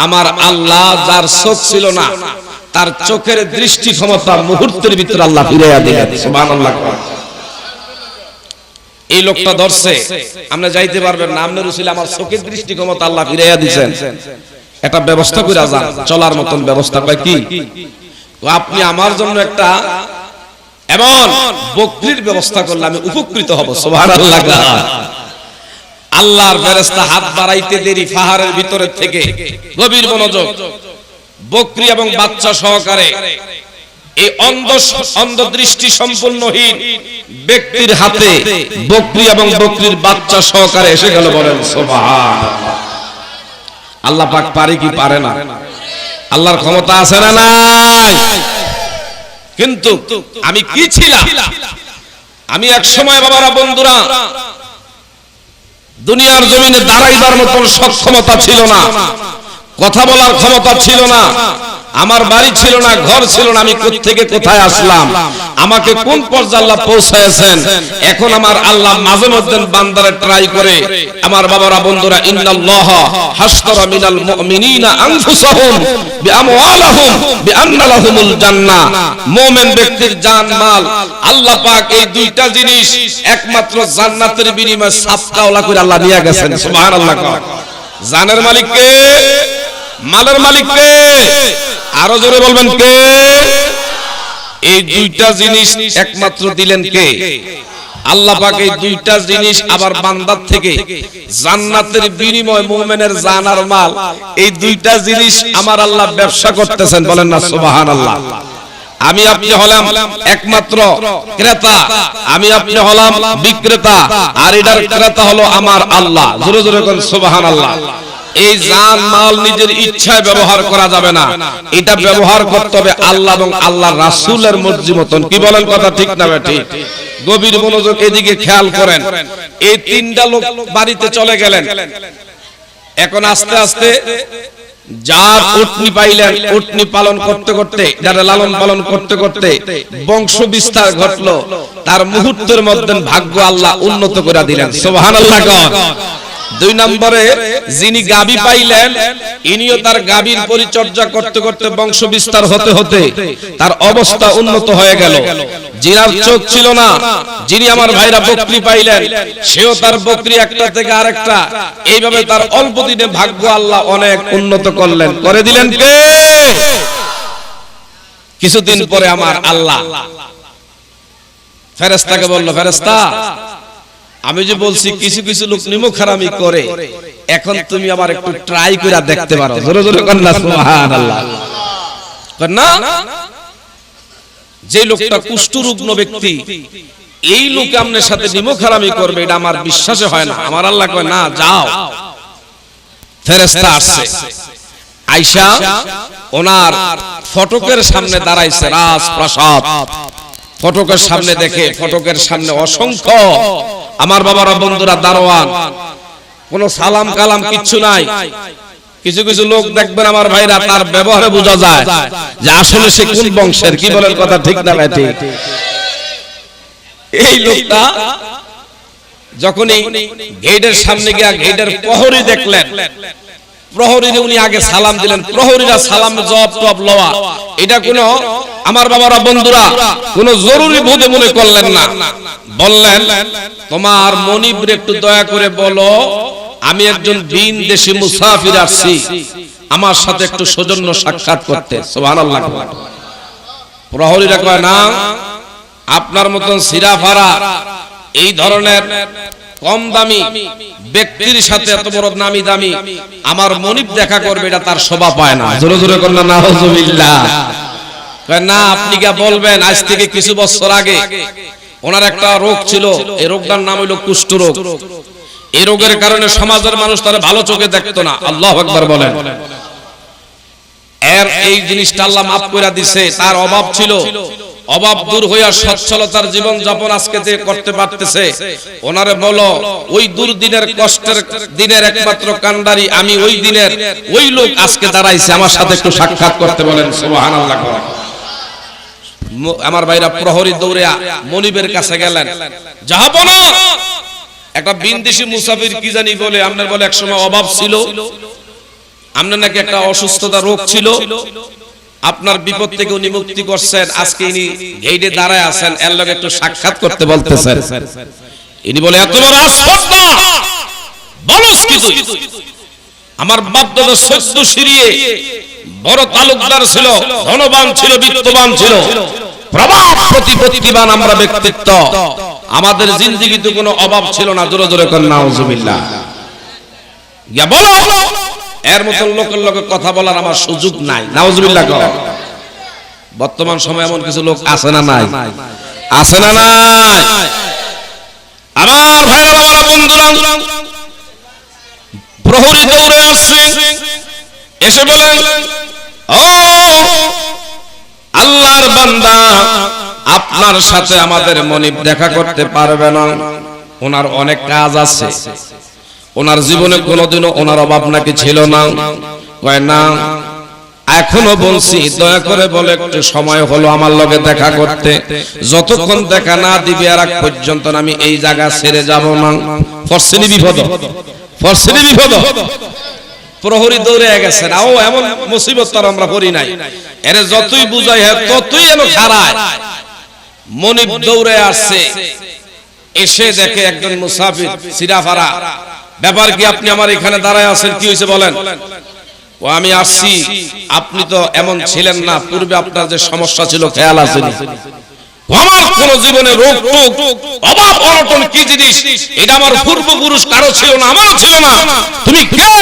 [SPEAKER 2] আমার আল্লাহ যার চোখ ছিল না তার চোখের দৃষ্টি ক্ষমতা মুহূর্তের ভিতরে আল্লাহ ফিরাইয়া দিলেন। সুবহানাল্লাহ। এই লোকটা ধরছে, আপনি যাইতে পারবেন না, আপনার উসিলা আমার চোখের দৃষ্টি ক্ষমতা আল্লাহ ফিরাইয়া দিয়েছেন, একটা ব্যবস্থা করে যান, চলার মতন ব্যবস্থা। কয় কি? আপনি আমার জন্য একটা এমন বকরির ব্যবস্থা করলে আমি উপকৃত হব। সুবহানাল্লাহ। আল্লাহর ফেরেশতা হাত বাড়াইতে দেরি পাহাড়ের ভিতরে থেকে, গভীর মনোযোগ, বকরি এবং বাচ্চা সহকারে এই অন্ধ দৃষ্টি সম্পন্নহীন ব্যক্তির হাতে বকরি এবং বকরির বাচ্চা সহকারে এসে গেল। বলেন সুবহানাল্লাহ। আল্লাহ পাক পারে কি পারে না? আল্লাহর ক্ষমতা আছে না নাই? কিন্তু আমি কি ছিলাম? আমি এক সময় বাবারা, বন্ধুরা, দুনিয়ার জমিনে দাঁড়াইবার মতন সক্ষমতা ছিল না, কথা বলার ক্ষমতা ছিল না, আমার বাড়ি ছিল না, ঘর ছিল না, আমি কোথা থেকে কোথায় আসলাম, আমাকে কোন পর্যায়ে আল্লাহ পৌঁছায়েছেন। এখন আমার আল্লাহ মাঝে মধ্যে বান্দারে ট্রাই করে। আমার বাবারা, বন্ধুরা, ইন্নাল্লাহ হাশতারা মিনাল মুমিনিনা আনফুসাহুম বিআমওয়ালিহিম বিআন্না লাহুমুল জান্নাহ। মুমিন ব্যক্তির জান মাল আল্লাহ পাক এই দুইটা জিনিস একমাত্র জান্নাতের বিনিময়ে সাফকাওলা করে আল্লাহ নিয়ে গেছেন। সুবহানাল্লাহ। জানের মালিক কে? মালের মালিক কে? আরো জোরে বলবেন কে? এই দুইটা জিনিস একমাত্র দিলেন কে? আল্লাহ পাক এই দুইটা জিনিস আবার বান্দার থেকে জান্নাতের বিনিময়ে মুমিনের জান আর মাল, এই দুইটা জিনিস আমার আল্লাহ ব্যবসা করতেছেন। বলেন না সুবহানাল্লাহ। আমি আপনি হলাম একমাত্র ক্রেতা, আমি আপনি হলাম বিক্রেতা, আর এটার ক্রেতা হলো আমার আল্লাহ। জোরে জোরে বলেন সুবহানাল্লাহ। এই জান মাল নিজের ইচ্ছায় ব্যবহার করা যাবে না, এটা ব্যবহার করতে হবে আল্লাহ এবং আল্লাহর রাসূলের মর্জি মতন। কি বলেন, কথা ঠিক না ঠিক? গভীর মনোযোগ এদিকে খেয়াল করেন। এই তিনটা লোক বাড়িতে চলে গেলেন। এখন আস্তে আস্তে যার উটনি পাইলেন, উটনি পালন করতে করতে, যারা লালন পালন করতে করতে বংশ বিস্তার ঘটলো, তার মুহূর্তের মধ্যে ভাগ্য আল্লাহ উন্নত করে দিলেন। সুবহানাল্লাহ। দুই নম্বরে যিনি গাবি পাইলেন, ইনিও তার গাবির পরিচর্যা করতে করতে বংশ বিস্তার হতে হতে তার অবস্থা উন্নত হয়ে গেল। যিনার চোখ ছিল না, যিনি আমার ভাইরা বকরি পাইলেন, সেও তার বকরি একটা থেকে আরেকটা, এইভাবে তার অল্প দিনে ভাগ্য আল্লাহ অনেক উন্নত করলেন, করে দিলেন কে? কিছুদিন পরে আমার আল্লাহ ফেরেশতাকে বলল, ফেরেশতা, আমি যে বলছি কিছু কিছু লোক নিমুখারামি করে, এখন তুমি আবার একটু ট্রাই করে দেখতে পারো। জোরে জোরে বলেন না সুবহানাল্লাহ। না, যে লোকটা কুষ্ঠরোগ্ন ব্যক্তি, এই লোক আপনার সাথে নিমুখারামি করবে, এটা আমার বিশ্বাসে হয় না। আমার আল্লাহ কয়, না, যাও। ফেরেশতা আসছে, আয়েশা ওনার ফটকের সামনে দাঁড়াইছে, রাজপ্রাসাদ। ফটকের সামনে দেখে, ফটকের সামনে অসংখ্য আমার বাবারা, বন্ধুরা, দারোয়ান, কোন সালাম কালাম কিচ্ছু নাই। কিছু কিছু লোক দেখবেন আমার ভাইরা, তার ব্যবহারে বোঝা যায় যে আসলে সে কোন বংশের। কি বলেন, কথা ঠিক না ঠিক? এই লোকটা যখনই গেটের সামনে গিয়া গেটের প্রহরী দেখলেন, প্রহরীরে উনি আগে সালাম দিলেন। প্রহরীরা সালাম জবাব টব লওয়া, এটা কোনো আমার বাবারা, বন্ধুরা, কোন জরুরি বোধে মনে করলেন না। বললেন, তোমার মনিবরে একটু দয়া করে বলো, আমি একজন ভিন দেশি মুসাফির আসছি, আমার সাথে একটু সৌজন্য সাক্ষাৎ করতে। সুবহানাল্লাহ। প্রহরীরা কয়, না, আপনার মতন সিরাফারা এই ধরনের কম দামি ব্যক্তির সাথে এত বড় নামি দামি আমার মনিব দেখা করবে, এটা তার শোভা পায় না। জোরে জোরে কন্যা নাউজুবিল্লাহ। না, আপনি কি বলবেন, আজ থেকে কিছু বছর আগে ওনার একটা রোগ ছিল, এই রোগটার নাম হলো কুষ্ঠ রোগ। এই রোগের কারণে সমাজের মানুষ তারা ভালো চোখে দেখতো না। আল্লাহু আকবার বলেন। এর এই জিনিসটা আল্লাহ মাফ করে দিছে। তার অভাব ছিল, অভাব দূর হইয়া সচ্ছলতার জীবন যাপন আজকে যে করতে পারতেছে। ওনারে বলো, ওই দুর্দিনের কষ্টের দিনের একমাত্র কান্ডারি আমি, ওই দিনের ওই লোক আজকে দাঁড়াইছে, আমার সাথে একটু সাক্ষাৎ করতে বলেন। সুবহানাল্লাহ। আমার ভাইরা, প্রহরী দৌড়ে মনিবের কাছে গেলেন, যাহা বলো, একটা বিনদেশি মুসাফির কি জানি বলে, আপনার বলে একসময় অভাব ছিল, আপনার নাকি একটা অসুস্থতা রোগ ছিল, আপনার বিপদ থেকে উনি মুক্তি করছেন, আজকে ইনি গেটে দাঁড়ায় আছেন, এর লগে একটু সাক্ষাৎ করতে বলতেছেন। ইনি বলে, এত বড় আসপর্দা বলস কি তুই? আমার বাপ দাদা 14 সিরিয়ে বড় তালুকদার ছিল, ধনবান ছিল, বিত্তবান ছিল, প্রভাব প্রতিপত্তিবান আমরা ব্যক্তিত্ব, আমাদের জিন্দেগিতে কোনো অভাব ছিল না। জোরে জোরে কর নাউজুবিল্লাহ। ইয়া বলো, এর মত লোকের লোকে কথা বলার আমার সুযোগ নাই। নাউজুবিল্লাহ। বর্তমান সময়ে এমন কিছু লোক আছে না নাই? আছে না নাই? আমার ভাইরা, আমার বন্ধুরা, প্রহরী দৌড়ে আসছে, এসে বলেন, ও আল্লাহর বান্দা, আপনার সাথে আমাদের মনিব দেখা করতে পারবে না, ওনার অনেক কাজ আছে, ওনার জীবনে কোনোদিনও ওনার অভাব নাকি ছিল না। কয়, না, এখনো বলছি দয়া করে বলে একটু সময় হলো আমার লগে দেখা করতে, যতক্ষণ দেখা না দিবে আর এক পর্যন্ত আমি এই জায়গা ছেড়ে যাব না। ফরসিনি বিপদ, ফরসিনি বিপদ। প্রহরী দৌড়ে গেছে না, ও এমন মুসিবত তার আমরা করি নাই। এরে যতই বুঝাই হয় ততই এলো খারায়। মনিব দৌড়ে আসছে, এসে দেখে একজন মুসাফির সিরাফারা। ব্যাপার কি, আপনি আমার এখানে দাঁড়ায় আছেন, কি হয়েছে বলেন? ও আমি আসছি, আপনি তো এমন ছিলেন না, পূর্বে আপনার যে সমস্যা ছিল খেয়াল আসেনি। আমার কোন জীবনে রোগ টোগ অভাব অনটন কি জিনিস এটা আমার পূর্বপুরুষ কারো ছিল না, আমারও ছিল না। তুমি কে?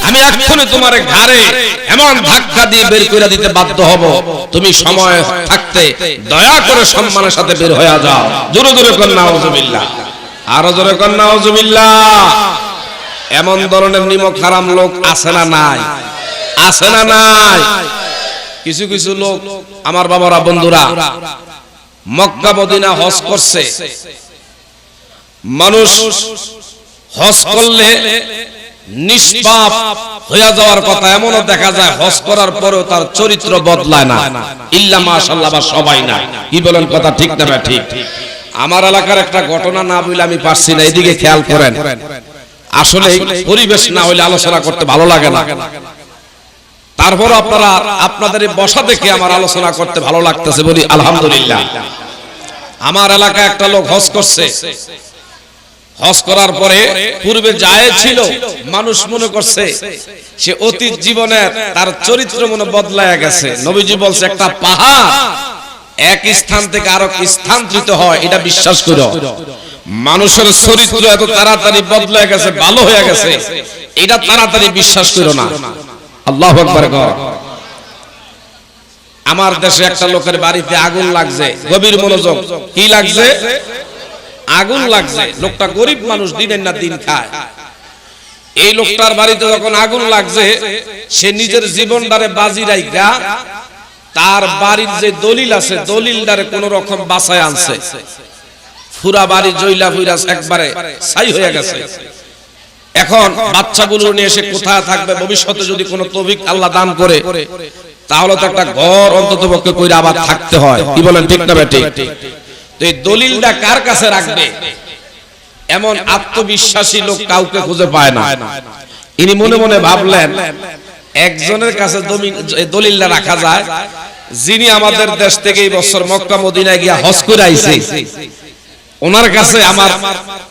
[SPEAKER 2] আমি এক্ষুনি তোমার ঘাড়ে এমন ধাক্কা দিয়ে বের করে দিতে বাধ্য হব। তুমি সময় থাকতে দয়া করে সম্মানের সাথে বের হয়ে যাও। জোরে জোরে কর নাউজুবিল্লাহ, আরো জোরে কর নাউজুবিল্লাহ। এমন ধরনের নিমক হারাম লোক আছে না নাই? আছে না নাই? কিছু কিছু লোক আমার বাবারা বন্ধুরা মক্কা মদিনা হজ করছে। মানুষ হজ করলে নিষ্পাপ হয়ে যাওয়ার কথা, এমনও দেখা যায় হজ করার পরেও তার চরিত্র বদলায় না। ইল্লা মাশাআল্লাহ, বা সবাই না। কি বলেন, কথা ঠিক না? ঠিক। আমার এলাকার একটা ঘটনা না বলে আমি পারছি না, এদিকে খেয়াল করেন। আসলে পরিবেশ না হলে আলোচনা করতে ভালো লাগে না। তারপর আপনারা আপনাদের বসা দেখে আমার আলোচনা করতে ভালো লাগতেছে, বলি আলহামদুলিল্লাহ। আমার এলাকায় একটা লোক হজ করছে। হজ করার পরে পূর্বে যায় ছিল, মানুষ মনে করছে সে অতীত জীবনের তার চরিত্র মনে বদলায় গেছে। নবীজি বলছে একটা পাহাড় এক স্থান থেকে আরো স্থানান্তরিত হয়, এটা বিশ্বাস করো। মানুষের চরিত্র এত তাড়াতাড়ি বদলায় গেছে, ভালো হয়ে গেছে, এটা তাড়াতাড়ি বিশ্বাস করো না। আল্লাহু আকবার। আমার দেশে একটা লোকের বাড়িতে আগুন লাগছে, গভীর মনোযোগ। কি লাগছে? আগুন লাগছে। লোকটা গরিব মানুষ, দিনের না দিন খায়। এই লোকটার বাড়িতে যখন আগুন লাগছে, সে নিজের জীবনটারে বাজি রাইখা তার বাড়ির যে দলিল আছে দলিলটারে কোন রকম বাঁচায় আনছে। পুরা বাড়ি জইলা ফুইরা একবারে ছাই হয়ে গেছে। এখন বাচ্চাগুলো নিয়ে এসে কোথায় থাকবে? ভবিষ্যতে যদি কোনো তৌফিক আল্লাহ দান করে তাহলে তো একটা ঘর অন্তত পক্ষে কইরা আবার থাকতে হয়। কি বলেন, ঠিক না বেঠিক? তো এই দলিলটা কার কাছে রাখবে এমন আত্মবিশ্বাসী লোক কাউকে খুঁজে পায় না। ইনি মনে মনে ভাবলেন একজনের কাছে দলিলটা রাখা যায়, যিনি আমাদের দেশ থেকে এই বছর মক্কা মদিনায় গিয়া হজ করে আইছে। ওনার কাছে আমার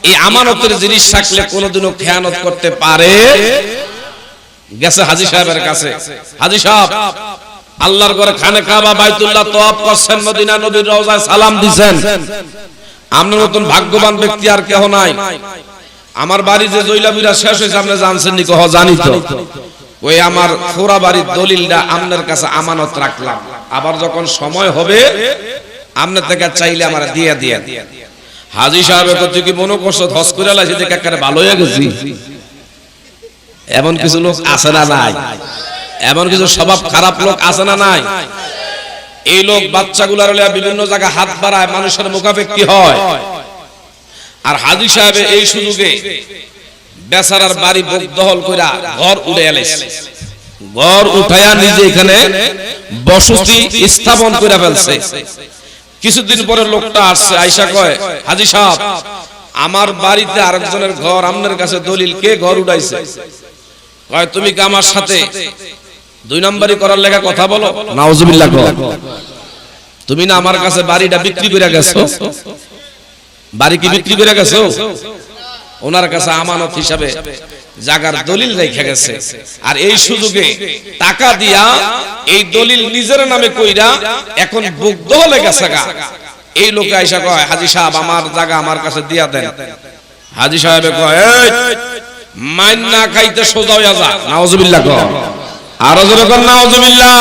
[SPEAKER 2] এই আমানতের জিনিস থাকলে কোনোদিনও খেয়ানত করতে পারে। গেছে হাজী সাহেবের কাছে। হাজী সাহেব, আল্লাহর ঘরে খানে কাবা বাইতুল্লাহ তওয়াফ করছেন, মদিনা নবীর রওজায় সালাম দিবেন। আপনার মতন ভাগ্যবান ব্যক্তি আর কেউ নাই। আমার বাড়ি যে জৈলাবিরা শেষ হয়েছে আপনি জানছেন নি? কহ জানি তো। ওই আমার পুরা বাড়ির দলিলটা আপনার কাছে আমানত রাখলাম, আবার যখন সময় হবে আপনার থেকে চাইলে আমার দিয়ে দিয়ে। হাজী সাহেব তুই কি মনে করছো হজ করে লাইছি দেখে একেবারে ভালো হয়ে গেছি? এমন কিছু লোক আছে না নাই? এমন কিছু স্বভাব খারাপ লোক আছে না নাই? এই লোক বাচ্চাগুলার বিভিন্ন জায়গায় হাত বাড়ায়, মানুষের মুখাপেক্ষি হয়। আর হাজী সাহেব এই সুযোগে বেচারার বাড়ি দখল কইরা ঘর উড়ে এলেছে। ঘর উঠায়া নিজে এখানে বসতি স্থাপন করে ফেলছে। কিছুদিন পরে লোকটা আসছে, আইসা কয় হাজী সাহেব আমার বাড়িতে আরেকজনের ঘর, আপনার কাছে দলিল, কে ঘর উঠাইছে? কয় তুমি কি আমার সাথে দুই নম্বরই করার লেখা কথা বলো? নাউজুবিল্লাহ। তুমি না আমার কাছে বাড়িটা বিক্রি করে গেছো? বাড়ি কি বিক্রি করে গেছো? ওনার কাছে আমানত হিসাবে জায়গার দলিল রেখে গেছে। আর এই সুযোগে টাকা দিয়া এই দলিল নিজের নামে কইরা এখন বুদ্ধ হলে গেছে গা। এই লোকে আইসা কয় হাজী সাহেব আমার জায়গা আমার কাছে দিয়া দেন। হাজী সাহেব কয় এই মাইন না খাইতে সোজা হইয়া যা। নাউজুবিল্লাহ। আরো জোরে কর নাউজুবিল্লাহ।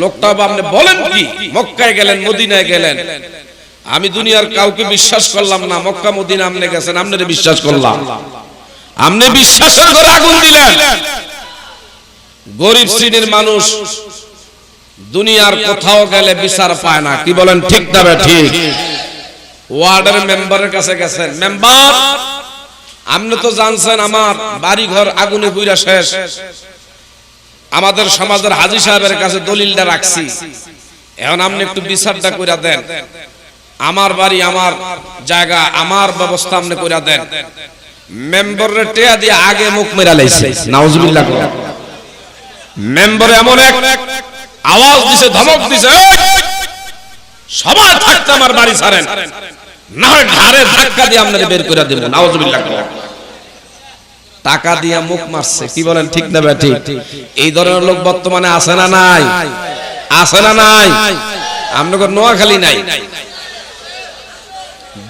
[SPEAKER 2] লোকটা আপনি বলেন কি? মক্কায় গেলেন, মদিনায় গেলেন, আমি দুনিয়ার কাউকে বিশ্বাস করলাম না, মক্কা মদিনা আপনি গেছেন, আপনারে বিশ্বাস করলাম। আপনি বিশ্বাসের করে আগুন দিলেন। গরিব শ্রেণীর মানুষ দুনিয়ার কোথাও গেলে বিচার পায় না। কি বলেন, ঠিক না ঠিক? ওয়ার্ডের মেম্বারের কাছে গেছেন, মেম্বার আপনি তো জানছেন আমার বাড়ি ঘর আগুনে পুড়া শেষ, আমাদের সমাজের হাজী সাহেবের কাছে দলিলটা রাখছি, এখন আপনি একটু বিচারটা কইরা দেন। আমার বাড়ি, আমার জায়গা, আমার ব্যবস্থা আপনি কইরা দেন। মেম্বারের টেয়া দিয়ে আগে মুখ মেরা লাইছে, নাউজুবিল্লাহ। মেম্বারে এমন এক আওয়াজ দিছে, ধমক দিছে, সবাই থাকতে আমার বাড়ি ছাড়েন, না হয় ঘাড়ে ধাক্কা দিয়ে আপনাদের বের করে দেব, নাউজুবিল্লাহ। টাকা দিয়ে মুখ মারছে, কি বলেন ঠিক না ঠিক? এই ধরনের লোক বর্তমানে আছে না নাই? আছে না নাই? আপনাদের নোয়াখালী নাই।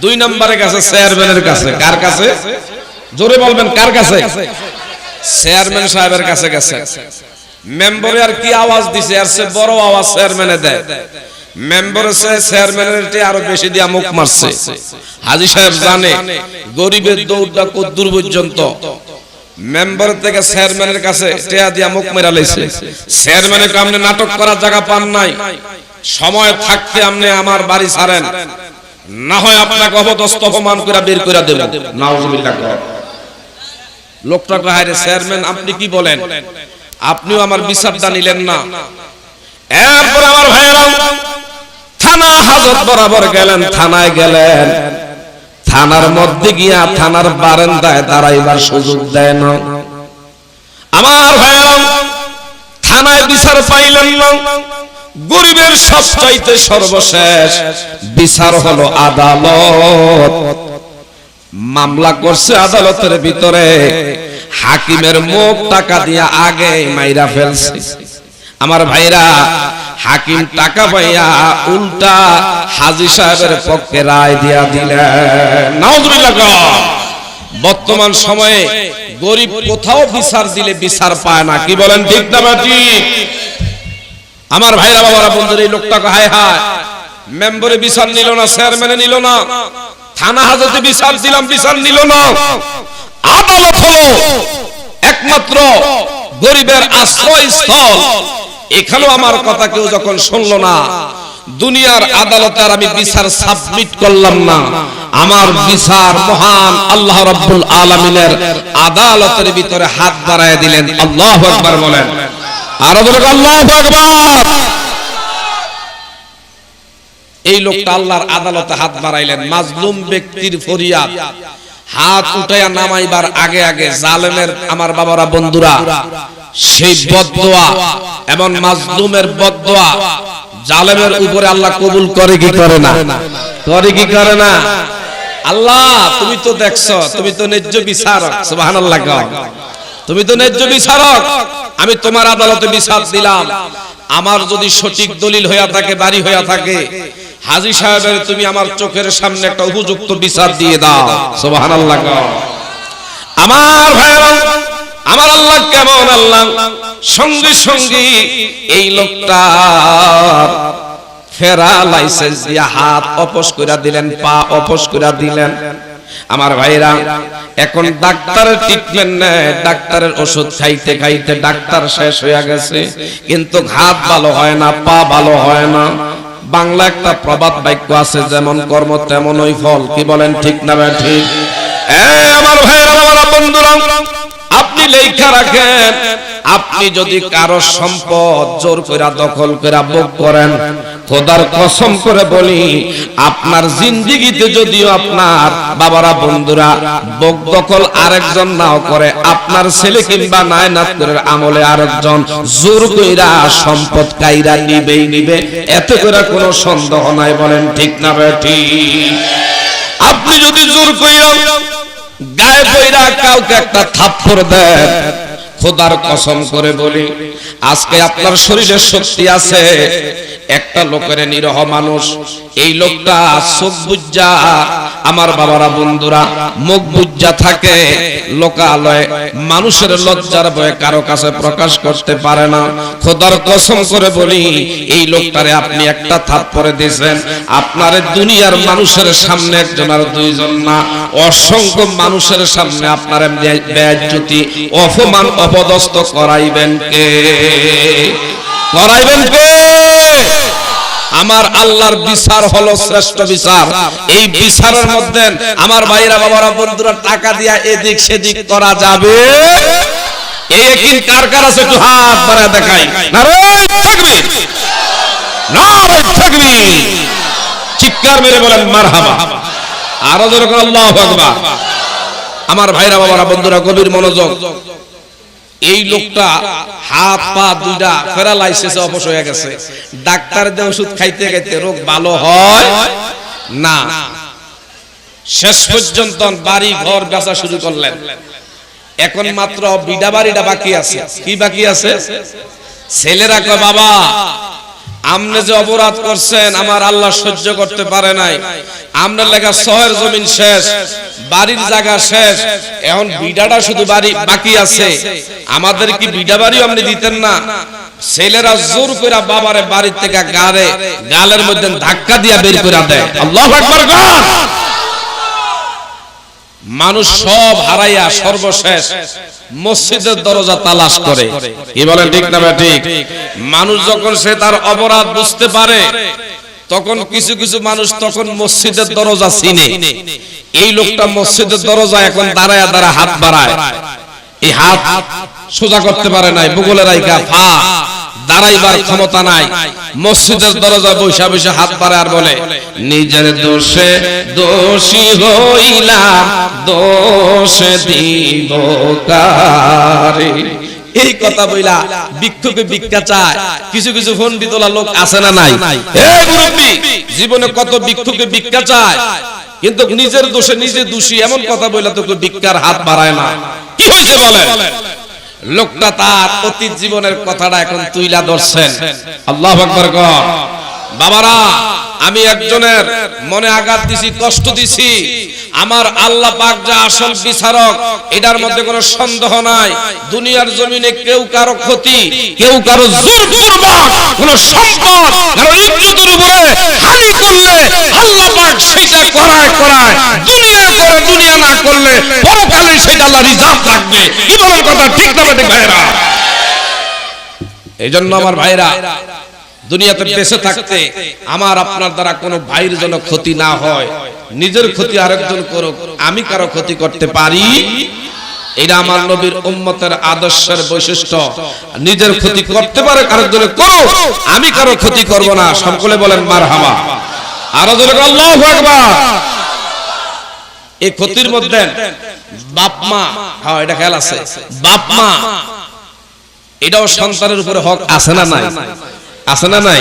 [SPEAKER 2] 2 নম্বরে গেছে চেয়ারম্যানের কাছে। কার কাছে? জোরে বলবেন, কার কাছে? চেয়ারম্যান সাহেবের কাছে গেছে। মেম্বারে আর কি আওয়াজ দিছে, আর সে বড় আওয়াজ চেয়ারম্যানে দেয়। মেম্বারের চেয়ে চেয়ারম্যানের চেয়ে আরো বেশি দিয়া মুখ মারছে। হাজী সাহেব জানে গরিবের দৌড়টা কত দূর পর্যন্ত। মেম্বার থেকে চেয়ারম্যানের কাছে টেয়া দিয়া মুখ মেরা লাইছে। চেয়ারম্যানের কামনে নাটক করার জায়গা পান নাই, সময় থাকতে আপনি আমার বাড়ি ছাড়েন, না হয় আপনাকে অপদস্থ অপমান করে বের করে দেব, নাউজুবিল্লাহ। লোকটা কয়, রে চেয়ারম্যান আপনি কি বলেন, আপনিও আমার বিচারটা নিলেন না। এরপর আমার ভাইয়েরা থানা হাজত বরাবর গেলেন, থানায় গেলেন। থানার মধ্যে গিয়া থানার বারান্দায় দাঁড়াইবার সুযোগ দেয় না। আমার ভাইয়েরা থানায় বিচার পাইলেন না। গরিবের সবচাইতে সর্বশেষ বিচার হলো আদালত। মামলা করছে আদালতের ভিতরে, হাকিমের মুখ টাকা দিয়া আগে মাইরা ফেলছে। আমার ভাইরা, হাকিম টাকা পাইয়া উল্টা হাজী সাহেবের পক্ষে রায় দিয়া দিলেন, নাউজুবিল্লাহ। বর্তমান সময়ে গরিব কোথাও বিচার দিলে বিচার পায় না, কি বলেন ঠিক না ঠিক? আমার ভাইরা, বাবারা, বন্ধুরা, এই লোকটাকে হায় হায়, মেম্বারে বিচার নিল না, চেয়ারম্যানে নিল না, থানা হাজতে বিচার দিলাম, বিচার নিল না। আদালত হলো একমাত্র গরিবের আশ্রয়স্থল। এখানেও আমার কথা কেউ যখন শুনলো না, দুনিয়ার আদালতে আর আমি বিচার সাবমিট করলাম না, আমার বিচার মহান আল্লাহ রাব্বুল আলামিনের আদালতের ভিতরে হাত বাড়ায় দিলেন। আল্লাহু আকবার বলেন, আর বলেন আল্লাহু আকবার। এই লোকটা আল্লাহর আদালতে হাত বাড়াইলেন। মাজলুম ব্যক্তির ফরিয়াদ হাত উঠাইয়া নামাইবার আগে আগে জালেমের, আমার বাবারা, বন্ধুরা, সেই বদদোয়া এবং মাজলুমের বদদোয়া জালেমের উপরে আল্লাহ কবুল করে কি করে না? করে কি করে না? আল্লাহ তুমি তো দেখছো, তুমি তো ন্যায্য বিচারক, সুবহানাল্লাহ। তুমি তো ন্যায্য বিচারক, আমি তোমার আদালতে বিচার দিলাম। আমার যদি সঠিক দলিল হইয়া থাকে, বাড়ি হইয়া থাকে, হাজী সাহেবের তুমি আমার চোখের সামনে একটা উপযুক্ত বিচার দিয়ে দাও, সুবহানাল্লাহ। আমার ভাইরা, আমার আল্লাহ কেমন আল্লাহ! সঙ্গে সঙ্গে এই লোকটা ফেরা লাইসেন্স দিয়ে হাত অপস করে দিলেন, পা অপস করে দিলেন। আমার ভাইরা, এখন ডাক্তারের ট্রিটমেন্ট নেয়, ডাক্তারের ওষুধ খাইতে খাইতে ডাক্তার শেষ হয়ে গেছে, কিন্তু হাত ভালো হয় না, পা ভালো হয় না। বাংলা একটা প্রবাদ বাক্য আছে, যেমন কর্ম তেমনই ফল, কি বলেন ঠিক না ঠিক? আমার ভাইরা, আমার বন্ধুরা, আপনি লেখা রাখেন, আপনি যদি কারো সম্পদ জোর করে দখল করে ভোগ করেন, খোদার কসম করে বলি, আপনার জিন্দেগিতে যদিও আপনার বাবারা, বন্ধুরা, ভোগ দখল আরেকজন নাও করে, আপনার ছেলে কিংবা নায়নাতের আমলে আরেকজন জোর কইরা সম্পদ কাইরা নিবেই নিবে, এতে করে কোনো সন্দেহ নাই, বলেন ঠিক না ঠিক? আপনি যদি জোর কইরা গায়ে কইরা কাউকে একটা থাপ্পড় দেন, খোদার কসম করে বলি, আজকে আপনার শরীরে শক্তি আছে, একটা লোকের নিরহ মানুষ, এই লোকটা চোখ বুজ্জা, আমার বাবারা, বন্ধুরা, মুখ বুজ্জা থাকে, লোকালয়ে মানুষের লজ্জার ভয়ে কারো কাছে প্রকাশ করতে পারে না। খোদার কসম করে বলি, এই লোকটারে আপনি একটা থাপ্পড়ে দিয়েছেন, আপনার দুনিয়ার মানুষের সামনে, একজন আর দুইজন না, অসংখ্য মানুষের সামনে আপনার বেইজ্জতি, অপমান, অপদস্থ করাইবেন কে? করাইবেন কে? আমার আল্লাহর বিচার হলো শ্রেষ্ঠ বিচার। এই বিচারের মধ্যে আমার ভাইরা, বাবারা, বন্ধুরা, টাকা দিয়া এদিক সেদিক করা যাবে এই ইয়াকিন কার কার আছে একটু হাত বাড়ায় দেখাই। নারে তাকবীর, নারে তাকবীর, চিৎকার মেরে বলেন মারহাবা। আরো জোরে করে আল্লাহু আকবার। আমার ভাইরা বাবারা বন্ধুরা গভীর মনোযোগ। এই লোকটা হাত পা দুইটা প্যারালাইসিসে অবশ হয়ে গেছে। ডাক্তার দিয়ে ওষুধ খাইতে খাইতে রোগ ভালো হয় না। শেষ পর্যন্ত বাড়ি ঘর বেচা শুরু করলেন। এখন মাত্র বিডা বাড়িটা বাকি আছে। কি বাকি আছে? ছেলেরা কয় বাবা আপনি যে অপরাধ করছেন আমার আল্লাহ সহ্য করতে পারে নাই। আপনার লেখা শহর জমিন শেষ, বাড়ির জায়গা শেষ, এখন বিডাটা শুধু বাড়ি বাকি আছে, আমাদের কি বিডা বাড়িও আপনি দিতেন না? ছেলেরা জোর করে বাবারে বাড়ির থেকে গালের মধ্যে ধাক্কা দিয়া বের করে দেয়। আল্লাহু আকবার। মানুষ সব হারাইয়া সর্বশেষ মসজিদের দরজা তালাশ করে। কি বলেন ঠিক না ঠিক? মানুষ যখন সে তার অপরাধ বুঝতে পারে তখন কিছু কিছু মানুষ তখন মসজিদের দরজা চিনে। এই লোকটা মসজিদের দরজা এখন দাঁড়ায় দাঁড়ায় হাত বাড়ায়, এই হাত সোজা করতে পারে নাই, বুগলে রাইখা ফা দাঁড়াইবার ক্ষমতা নাই। মসজিদের দরজা বৈশা বৈশা হাত বাড়ায় আর বলে নিজের দোষে দোষী হইলাম, দোষ দিব কারে। এই কথা বইলা ভিক্ষুকে ভিক্ষা চায়। কিছু কিছু পণ্ডিতলা লোক আছে না নাই? এই মুরব্বি জীবনে কত ভিক্ষুকে ভিক্ষা চায়, কিন্তু নিজের দোষে নিজে দোষী এমন কথা বইলা তো ভিক্ষার হাত বাড়ায় না। কি হয়েছে বলেন? লোকটা তার অতীত জীবনের কথাটা এখন তুইলা ধরছেন। আল্লাহু আকবার। বাবারা আমি একজনের মনে আঘাত দিছি, কষ্ট দিছি, আমার আল্লাহ পাক যা আসল বিচারক এটার মধ্যে কোনো সন্দেহ নাই। দুনিয়ার জমিনে কেউ কারো ক্ষতি, কেউ কারো জুলুম করবে, কোনো সম্পদ কারো ইজ্জতের উপরে হানি করলে আল্লাহ পাক সেটা করায় দুনিয়া করে, দুনিয়া না করলে পরকালে সেটা আল্লাহ রিজার্ভ রাখবে। কি বলেন কথা ঠিক না ঠিক ভাইরা? এইজন্য আমার ভাইরা দুনিয়াতে বেঁচে থাকতে আমার আপনার দ্বারা কোনো ভাইয়ের জন্য ক্ষতি না হয়, নিজের ক্ষতি আরেকজন করুক, আমি কারো ক্ষতি করতে পারি, এটা আমার নবীর উম্মতের আদর্শের বৈশিষ্ট্য। নিজের ক্ষতি করতে পারে আরেকজনের করুক, আমি কারো ক্ষতি করব না। সকলে বলেন মারহাবা। আরো জোরে আল্লাহু আকবার। এই ক্ষতির মধ্যে বাপ মা, হ্যাঁ এটা খেয়াল আছে, বাপ মা এটাও সন্তানের উপরে হক আছে না নাই? আছে না নাই?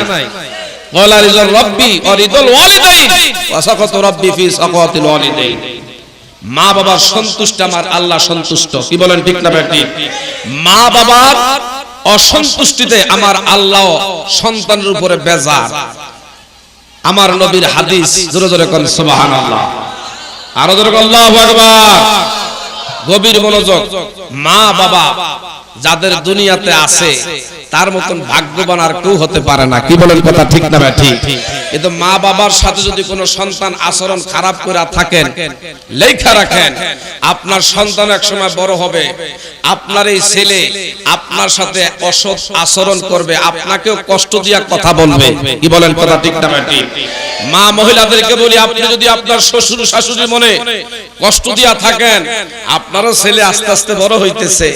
[SPEAKER 2] ক্বালা রিজাল রাব্বি ওয়া রিদাল ওয়ালিদাইন ওয়া সাকাতু রাব্বি ফি সাকাতিল ওয়ালিদাইন। মা বাবার সন্তুষ্ট আমার আল্লাহ সন্তুষ্ট। কি বলেন ঠিক না ঠিক? মা বাবার অসন্তুষ্টিতে আমার আল্লাহ সন্তানের উপরে বেজার। আমার নবীর হাদিস, জোরে জোরে কোন সুবহানাল্লাহ। আরো জোরে আল্লাহু আকবার। গভীর মনোযোগ। মা বাবা যাদের দুনিয়াতে আছে তার মতন ভাগ্যবান আর কেউ হতে পারে না। কি বলেন কথা ঠিক না ঠিক? কিন্তু মা বাবার সাথে যদি কোনো সন্তান আচরণ খারাপ করে থাকেন, লেখা রাখেন আপনার সন্তান একসময় বড় হবে, আপনার এই ছেলে আপনার সাথে অসৎ আচরণ করবে, আপনাকেও কষ্ট দিয়া কথা বলবে। কি বলেন কথা ঠিক না ঠিক? মা মহিলাদেরকে বলি, আপনি যদি আপনার শ্বশুর শাশুড়ি মনে কষ্ট দিয়া থাকেন, আপনারও ছেলে আস্তে আস্তে বড় হইতেছে,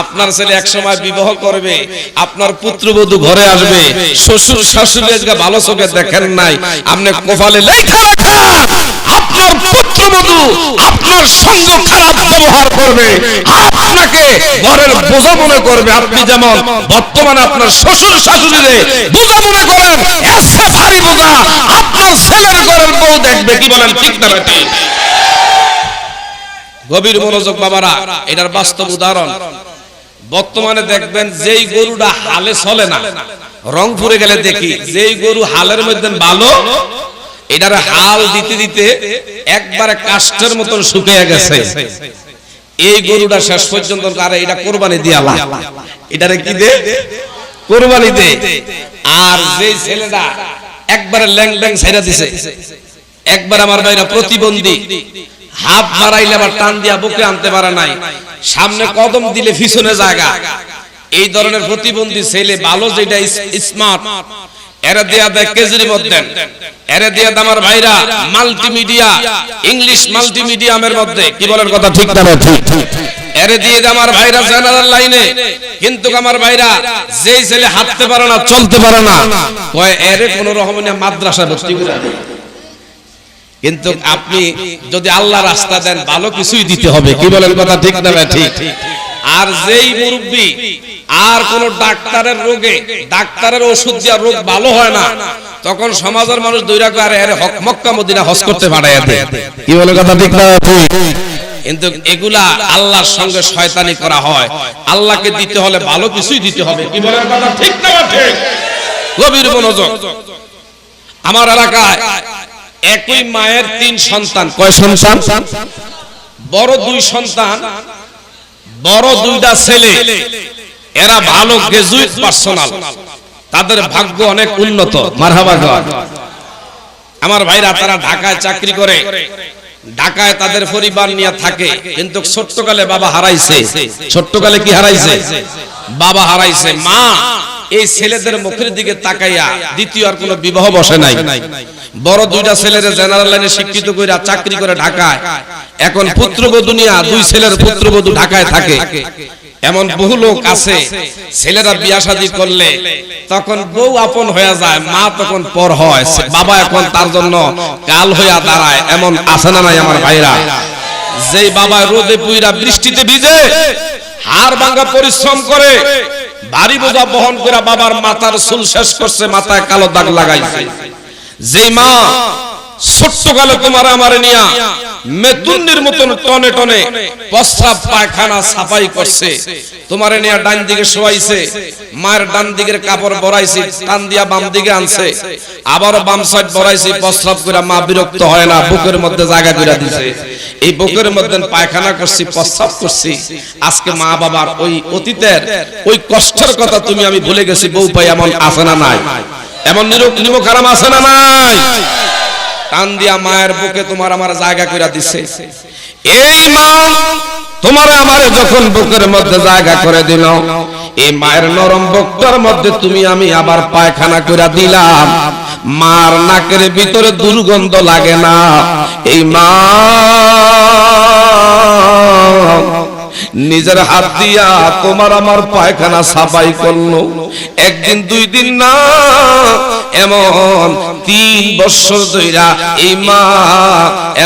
[SPEAKER 2] আপনার ছেলে একসময় বিবাহ করবে, আপনার পুত্রবধূ ঘরে আসবে, শ্বশুর শাশুড়ি আজকে ভালো চোখে দেখেন নাই, আপনি কপালে লেখা রাখেন আপনার পুত্রবধূ আপনার সঙ্গে খারাপ ব্যবহার করবে, আপনাকে ঘরের বোঝা মনে করবে। আপনি যেমন বর্তমানে আপনার শ্বশুর শাশুড়িরে বোঝা মনে করেন, এসে ভারী বোঝা আপনার ছেলের ঘরের বউ দেখবে। কি বলেন ঠিক না ঠিক? গভীর মনোযোগ বাবারা, এটার বাস্তব উদাহরণ বর্তমানে দেখবেন যেই গরুটা হালে চলে না, রংপুরে গেলে দেখি যেই গরু হালের মধ্যে ভালো, এটার হাল দিতে দিতে একবারে কাষ্টের মতন শুকিয়ে গেছে, এই গরুটা শেষ পর্যন্ত আরে এটা কোরবানি দিয়া লাভ, এটারে কি দে? কোরবানি দে। আর যেই ছেলেটা একবারে ল্যাং ব্যাং ছেড়ে দিছে, একবার আমার ভাইরা প্রতিবন্ধী, হাত মারাইলে আবার টান দিয়া বুকে আনতে পারে নাই, সামনে কদম দিলে পিছনে জায়গা, এই ধরনের প্রতিবন্ধী ছেলে ভালো যেটা স্মার্ট, এরা দিয়া দেয় কেজির মধ্যে, এরা দিয়া আমার ভাইরা মাল্টিমিডিয়া, ইংলিশ মাল্টিমিডিয়ামের মধ্যে। কি বলেন কথা ঠিক না ঠিক? এরে দিয়ে দে আমার ভাইরা জেনারেল লাইনে। কিন্তু আমার ভাইরা যেই ছেলে হাঁটতে পারে না, চলতে পারে না, কয় এরে কোন রকমে মাদ্রাসায় ভর্তি করে দেন। কিন্তু আপনি যদি আল্লাহ রাস্তা দেন, ভালো কিছুই দিতে হবে। কি বলেন, কথা ঠিক না ঠিক? আর যেই মুরব্বি আর কোন ডাক্তারের রোগে, ডাক্তারের ওষুধ দিয়া রোগ ভালো হয় না, তখন সমাজের মানুষ দৈরা করে আরে মক্কা মদিনা হজ করতে পাঠায় দেয়। কি বলে, কথা ঠিক না ঠিক? কিন্তু এগুলা আল্লাহর সঙ্গে শয়তানি করা হয়। আল্লাহকে দিতে হলে ভালো কিছুই দিতে হবে। কি বলেন, কথা ঠিক না ঠিক? গভীর মনোযোগ। আমার এলাকায় একই মায়ের 3 সন্তান। কয় সন্তান? বড় 2 সন্তান, বড় 2টা ছেলে। এরা ভালো গ্রাজুয়েট পার্সোনাল, তাদের ভাগ্য অনেক উন্নত। মারহাবা গো। আমার ভাইরা তারা ঢাকায় চাকরি করে, ঢাকায় তাদের পরিবার নিয়ে থাকে। কিন্তু ছোট্টকালে বাবা হারাইছে। ছোট্টকালে কি হারাইছে? বাবা হারাইছে। মা এই ছেলেদের মুখের দিকে তাকাইয়া দ্বিতীয় আর কোনো বিবাহ বসে নাই। বড় 2টা ছেলের জেনারেল লাইনে শিক্ষিত কইরা চাকরি করে ঢাকায়। এখন পুত্রবধূ নিয়া 2 ছেলের পুত্রবধূ ঢাকায় থাকে। এমন বহু লোক আছে, ছেলেরা বিয়া শাদী করলে তখন বউ আপন হয়ে যায়, মা তখন পর হয়। বাবা এখন তার জন্য কাল হইয়া দাঁড়ায়। এমন আছে না নাই আমার ভাইরা? যেই বাবা রোদে পুইরা বৃষ্টিতে ভিজে হাড় ভাঙা পরিশ্রম করে, ভারী বোঝা বহন করে বাবার মাথার চুল শেষ করছে, মাথায় কালো দাগ লাগাইছে। যে মা ছোট্টকালে তোমার আমার নিয়া মেতুন্নির মতন টনে টনে প্রস্রাব পায়খানা সাফাই করছে, তোমার নিয়া ডান দিকে শোয়াইছে, মায়ের ডান দিকের কাপড় বড়াইছে, টান দিয়া বাম দিকে আনছে, আবার বাম সাইড বড়াইছে, প্রস্রাব করে মা বিরক্ত হয় না, বুকের মধ্যে জায়গা করে দিছে। এই বুকের মধ্যে পায়খানা করছি, প্রস্রাব করছি। আজকে মা বাবার ওই অতীতের ওই কষ্টের কথা তুমি আমি ভুলে গেছি। বউ পাই এমন আছে না নাই? এমন নিমক হারাম আছে না নাই? টান দিয়া মায়ের বুকে তোমার আমার জায়গা করে দিছে। এই মা তোমার আমার যখন বুকের মধ্যে জায়গা করে দিল, এই মায়ের নরম বুকটার মধ্যে তুমি আমি আবার পায়খানা করে দিলাম। মার নাকের ভিতরে দুর্গন্ধ লাগে না। এই মা নিজের হাত দিয়া তোমার আমার পায়খানা সাফাই করলো। একদিন 2 দিন না, এমন 3 বছর ধইরা এই মা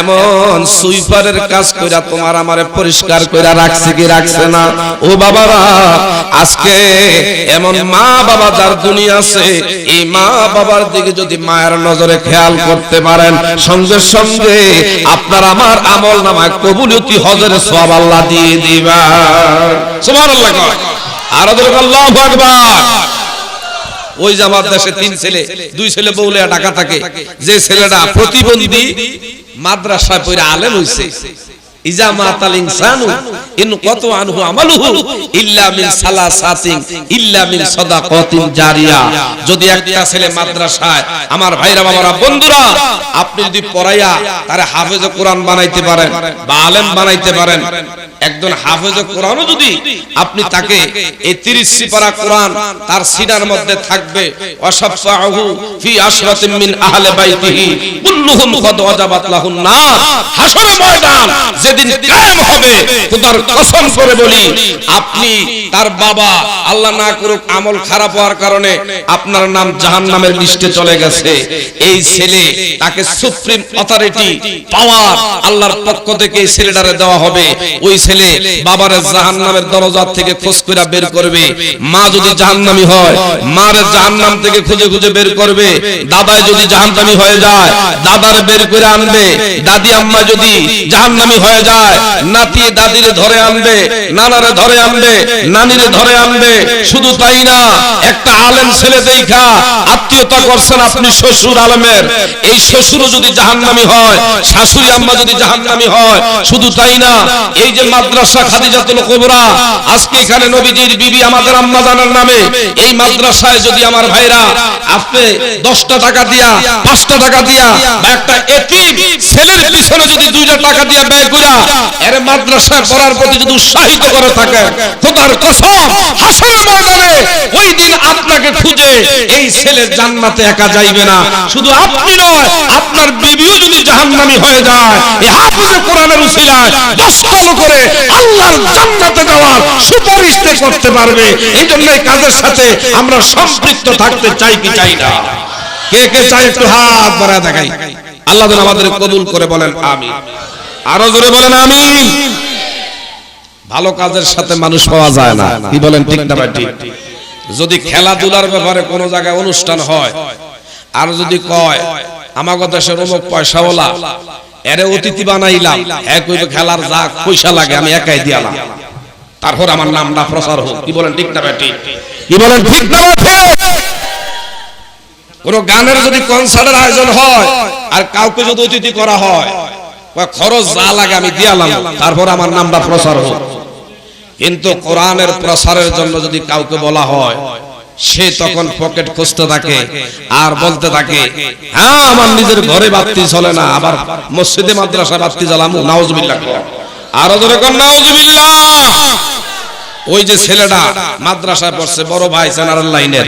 [SPEAKER 2] এমন সুইপারের কাজ কইরা তোমার আমারে পরিষ্কার কইরা রাখছে কি রাখছে না? ও বাবারা, আজকে এমন মা বাবা যার দুনিয়া আছে, এই মা বাবার দিকে যদি মায়ের নজরে খেয়াল করতে পারেন, সঙ্গে সঙ্গে আপনার আমার আমল নামায় কবুলিয়তি হজের সওয়াব আল্লাহ দিয়ে দিবা। সুবহানাল্লাহ। আর আল্লাহু আকবার। ওই যে আমার দেশে 3 ছেলে, 2 ছেলে বউলে ঢাকা থাকে, যে ছেলেটা প্রতিবন্ধী মাদ্রাসায় পড়ে আলেম হইছে। ইজা মাতাল ইনসানু ইন কত আনহু আমালুহু ইল্লা মিন সালাসাতিন ইল্লা মিন সাদাকাতিন জারিয়া। যদি একটা ছেলে মাদ্রাসায়, আমার ভাইরা বাবারা বন্ধুরা, আপনি যদি পড়াইয়া তারে হাফেজ কোরআন বানাইতে পারেন বা আলেম বানাইতে পারেন, একজন হাফেজ কোরআনও যদি আপনি তাকে এই 30 সিপারা কোরআন তার সিনার মধ্যে থাকবে, ওয়াশফাহু ফি আশরাতিন মিন আহলি বাইতিহি কুল্লুহুম কদ ওয়াজাবাত লাহুন নার। হাসরের ময়দান যেদিন কায়েম হবে, খোদার কসম করে বলি, আপনি তার বাবা আল্লাহ না করুক আমল খারাপ হওয়ার কারণে আপনার নাম জাহান্নামের লিস্টে চলে গেছে, এই ছেলে তাকে সুপ্রিম অথরিটি পাওয়ার আল্লাহর পক্ষ থেকে এই ছেলেটারে দেওয়া হবে। ওই ছেলে বাবার জাহান্নামের দরজা থেকে খোঁজ করে বের করবে। মা যদি জাহান্নামী হয়, মার জাহান্নাম থেকে খুঁজে খুঁজে বের করবে। দাদাই যদি জাহান্নামী হয়ে যায়, দাদার বের করে আনবে। দাদি আম্মা যদি জাহান্নামী হয়ে যায়, নাতি দাদিরে ধরে আনবে, নানারে ধরে আনবে, নানিরে ধরে আনবে। শুধু তাই না, একটা আলেম ছেলে দেখা আত্মীয়তা করছেন আপনি শ্বশুর আলেমের, এই শ্বশুরও যদি জাহান্নামী হয়, শাশুড়ি আম্মা যদি জাহান্নামী হয়, শুধু তাই না, এই যে মাদ্রাসা খাদিজাতুল কুবরা, আজকে এখানে নবীজির বিবি আমাদের আম্মা জানার নামে, এই মাদ্রাসায় যদি আমার ভাইরা আপনি 10টা টাকা দিয়া, 5টা টাকা দিয়া, বা একটা এতিম ছেলের পিছনে যদি 2টা টাকা দিয়া ব্যয় করা এর মাদ্রাসায় পড়ার প্রতি যদি উৎসাহিত করে থাকে, খোদার কসম হাসরের ময়দানে ওই দিন আপনাকে আপনাকে খুঁজে এই ছেলে জান্নাতে একা যাইবে না, শুধু আপনি নয় আপনার বিবিও যদি জাহান্নামী হয়ে যায় এই হাফেজে কোরআনের উসিলায় 10 করে আল্লাহর জান্নাতে যাওয়ার সুপারিশ করতে পারবে। এই জন্য এই কাজের সাথে আমরা সম্পৃক্ত থাকতে চাই কি চাই না? কে কে চাই একটু হাত বাড়ায় দেখাই। আল্লাহ যেন আমাদের কবুল করে, বলেন আমিন। আরো জোরে বলেন আমিন। ভালো কাজের সাথে মানুষ পাওয়া যায় না, কি বলেন ঠিক না ভাই? ঠিক। যদি খেলাধুলার ব্যাপারে কোনো জায়গায় অনুষ্ঠান হয় আর যদি কয় আমাগো দেশের অমুক পয়সাওয়ালা এরে অতিথি বানাইলাম, এক কইবে খেলার যা পয়সা লাগে আমি একাই দিয়ালাম, তারপর আমার নামটা প্রচার হোক, কি বলেন ঠিক না ভাই? ঠিক। কি বলেন ঠিক না ভাই? কোন গানের যদি কনসার্টের আয়োজন হয় আর কাউকে যদি অতিথি করা হয়, খরচ যা লাগে আমি দিয়ালাম, তারপর আমার নামটা প্রচার হোক। কিন্তু কোরআনের প্রসারের জন্য যদি কাউকে বলা হয়, সে তখন পকেট খুঁজতে থাকে আর বলতে থাকে হ্যাঁ আমার নিজের ঘরে বাতি চলে না, আবার মসজিদে মাদ্রাসায় বাতি জ্বালামু, নাউজুবিল্লাহ। আরো জোরে কোন নাউজুবিল্লাহ। ওই যে ছেলেটা মাদ্রাসায় পড়ছে, বড় ভাই জেনারেল লাইনের,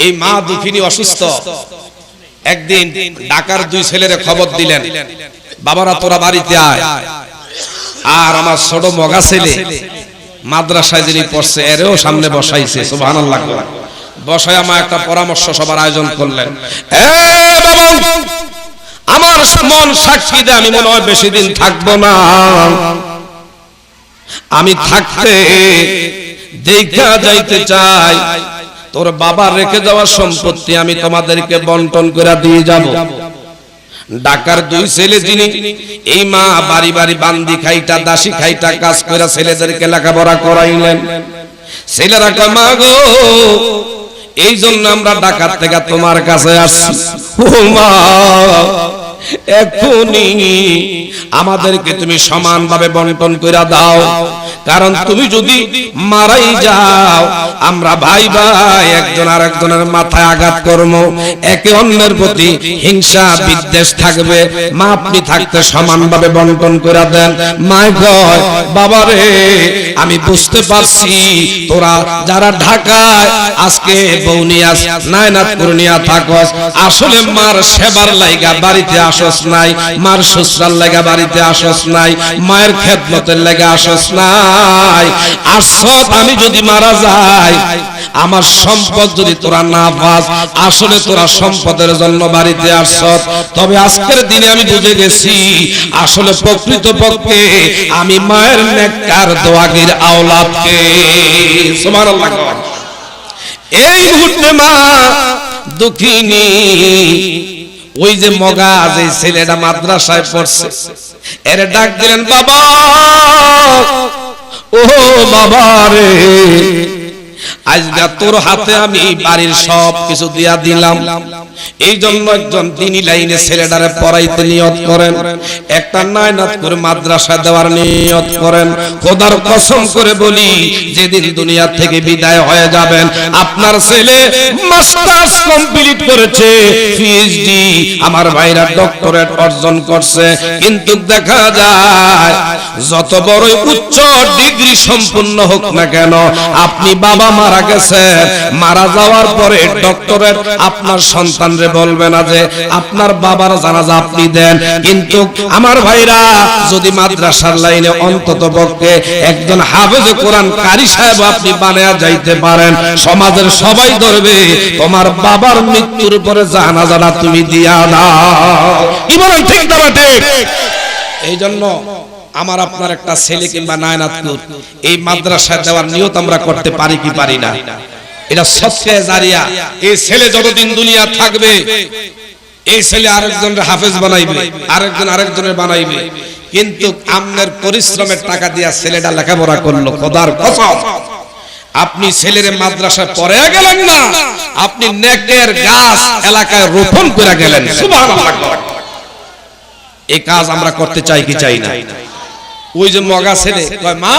[SPEAKER 2] এই মা দুঃখিনী অসুস্থ। একদিন ঢাকার 2 ছেলেরে খবর দিলেন, বাবারা তোরা বাড়িতে আয়। আর আমার ছোট মগা ছেলে মাদ্রাসায় যিনি পড়ছে এরও সামনে বসাইছে, সুবহানাল্লাহ। বসায় আমার একটা পরামর্শ সবার আয়োজন করলেন। বাবা আমার মন সাক্ষী দেয় আমি মনে হয় বেশি দিন থাকবো না, আমি থাকতে দেখা যাইতে চাই তোর বাবা রেখে যাওয়া সম্পত্তি আমি তোমাদেরকে বন্টন করে দিয়ে যাব। ঢাকার 2 ছেলে যিনি, এই মা বাড়ি বাড়ি বান্দি খাইটা দাসী খাইটা কাজ করে ছেলেদেরকে লেখাপড়া করাইলেন। ছেলেরা কয় মা গো এই জন্য আমরা ঢাকা থেকে তোমার কাছে আসছি, ও মা এখনই আমাদেরকে তুমি সমানভাবে বন্টন করে দাও, কারণ তুমি যদি মারাই যাও আমরা ভাই ভাই একজন আরেকজনের মাথায় আঘাত করব, একে অন্যের প্রতি হিংসা বিদ্বেষ থাকবে। মা আপনি থাকতে সমানভাবে বন্টন করে দেন। মা কয় বাবা রে আমি বুঝতে পারছি তোরা যারা ঢাকায় আজকে বৌনিয়া নায়নাতপুর নিয়া থাকস, আসলে মার সেবার লাইগা বাড়িতে আসস নাই, মার শ্বশুরার লাগা বাড়িতে আসস নাই, মায়ের খেদমতের লাগা আসস নাই। আসত আমি যদি মারা যাই আমার সম্পদ যদি তোরা না পাস, আসলে তোরা সম্পদের জন্য বাড়িতে আসত। তবে আজকের দিনে আমি বুঝে গেছি আসলে প্রকৃতপক্ষে আমি মায়ের নেককার দোয়াগির আওলাদকে। সুবহানাল্লাহ। এই মুহূর্তে মা দুঃখিনী ওই যে মগা যে ছেলেটা মাদ্রাসায় পড়ছে এর ডাক দিলেন, বাবা ও বাবা রে আজকে তোর হাতে আমি বাড়ির সব কিছু দিয়া দিলাম, এই জন্য একজন দিনী লাইনে ছেলেটারে পড়াইতে নিয়ত করেন, একটা নায়নাতপুর মাদ্রাসা দেওয়ার নিয়ত করেন। খোদার কসম করে বলি যেদিন দুনিয়া থেকে বিদায় হয়ে যাবেন আপনার ছেলে মাস্টার্স কমপ্লিট করেছে, পিএইচডি আমার ভাইরা ডক্টরেট অর্জন করছে, কিন্তু দেখা যায় যত বড় উচ্চ ডিগ্রি সম্পন্ন হোক না কেন আপনি বাবা মারা গেছে, মারা যাওয়ার পরে ডক্টরেট আপনার সন্তানরে বলবে না যে আপনার বাবার জানাজা আপনি দেন। কিন্তু আমার ভাইরা যদি মাদ্রাসার লাইনে অন্তত পক্ষে একজন হাফেজে কোরআন কারি সাহেব আপনি বানায়া যাইতে পারেন, সমাজের সবাই ধরবে তোমার বাবার মৃত্যুর পরে জানাজাটা তুমি দিয়া দাও। কি বলেন ঠিক না ঠিক? এই জন্য আমার আপনার একটা ছেলে কিংবা নায়নাতপুর এই মাদ্রাসায় দেওয়ার নিয়ত আমরা করতে পারি কি পারি না? এটা সদকা জারিয়া। এই ছেলে যতদিন দুনিয়া থাকবে এই ছেলে আরেকজনের হাফেজ বানাইবে, আরেকজন আরেকজনের বানাইবে, কিন্তু আপনার পরিশ্রমের টাকা দিয়া ছেলেটা লেখাপড়া করলো, খোদার কসম আপনি ছেলের মাদ্রাসায় পড়ে গেলেন না, আপনি নেকের গাছ এলাকায় রোপণ করে গেলেন। সুবহানাল্লাহ। এই কাজ আমরা করতে চাই কি চাই না? ওই যে মগা ছেলে কয় মা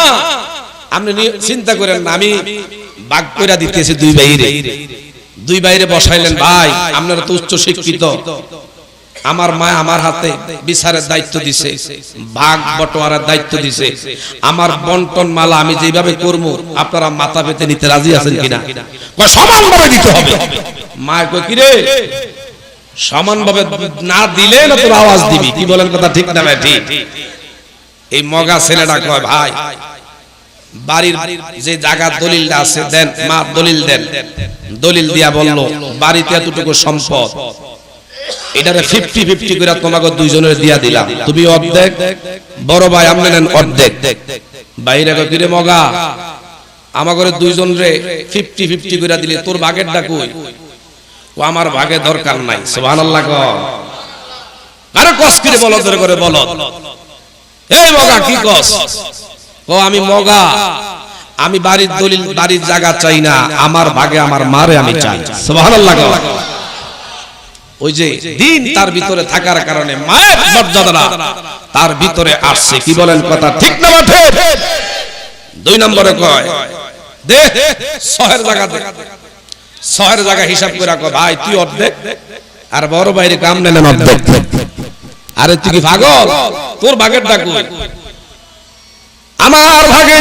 [SPEAKER 2] আপনি চিন্তা করেন না, আমি ভাগ করে দিতেছি 2 ভাইরে বসাইলেন, ভাই আপনারা তো উচ্চ শিক্ষিত, আমার মা আমার হাতে বিচারের দায়িত্ব দিছে, ভাগ বটোয়ারার দায়িত্ব দিছে, আমার বন্টন মালা আমি যেভাবে করব আপনারা মাথা পেতে নিতে রাজি আছেন কিনা? কয় সমানভাবে দিতে হবে। মা কয় কি রে, সমানভাবে না দিলে না তোর আওয়াজ দিবি, কি বলেন কথা ঠিক না ভাই? ঠিক। এই মগা ছেলেটা কয় ভাই বাড়ির যে জায়গা দলিলটা আছে দেন, মা দলিল দেন। দলিল দিয়া বলল বাড়িতে এতটুকু সম্পদ, এটারে 50-50 করে তোমাকে দুইজনের দিয়া দিলাম, তুমি অর্ধেক, বড় ভাই আপনি নেন অর্ধেক। বাইরে কয় কিরে মগা, আমাগরে দুইজনরে 50-50 করে দিলে তোর ভাগেরটা কই? ও আমার ভাগে দরকার নাই। সুবহানাল্লাহ। আরে কস কিরে বলো, ধরে করে বলো। এই মগা কি কস? ও আমি মগা, আমি বাড়ির দলিল বাড়ির জায়গা চাই না, আমার ভাগে আমার মারে আমি চাই। সুবহানাল্লাহ। ওই যে দিন তার ভিতরে থাকার কারণে মায়ের মর্যাদা তার ভিতরে আসছে, কি বলেন কথা ঠিক না ঠিক? 2 নম্বরে কয় দে শহরের জায়গা, দে শহরের জায়গা হিসাব করে কয় ভাই তুই অর্ধেক আর বড় ভাইরে কাম নেন অর্ধেক। আরে তুই কি পাগল, তোর ভাগেরটা কই? আমার ভাগে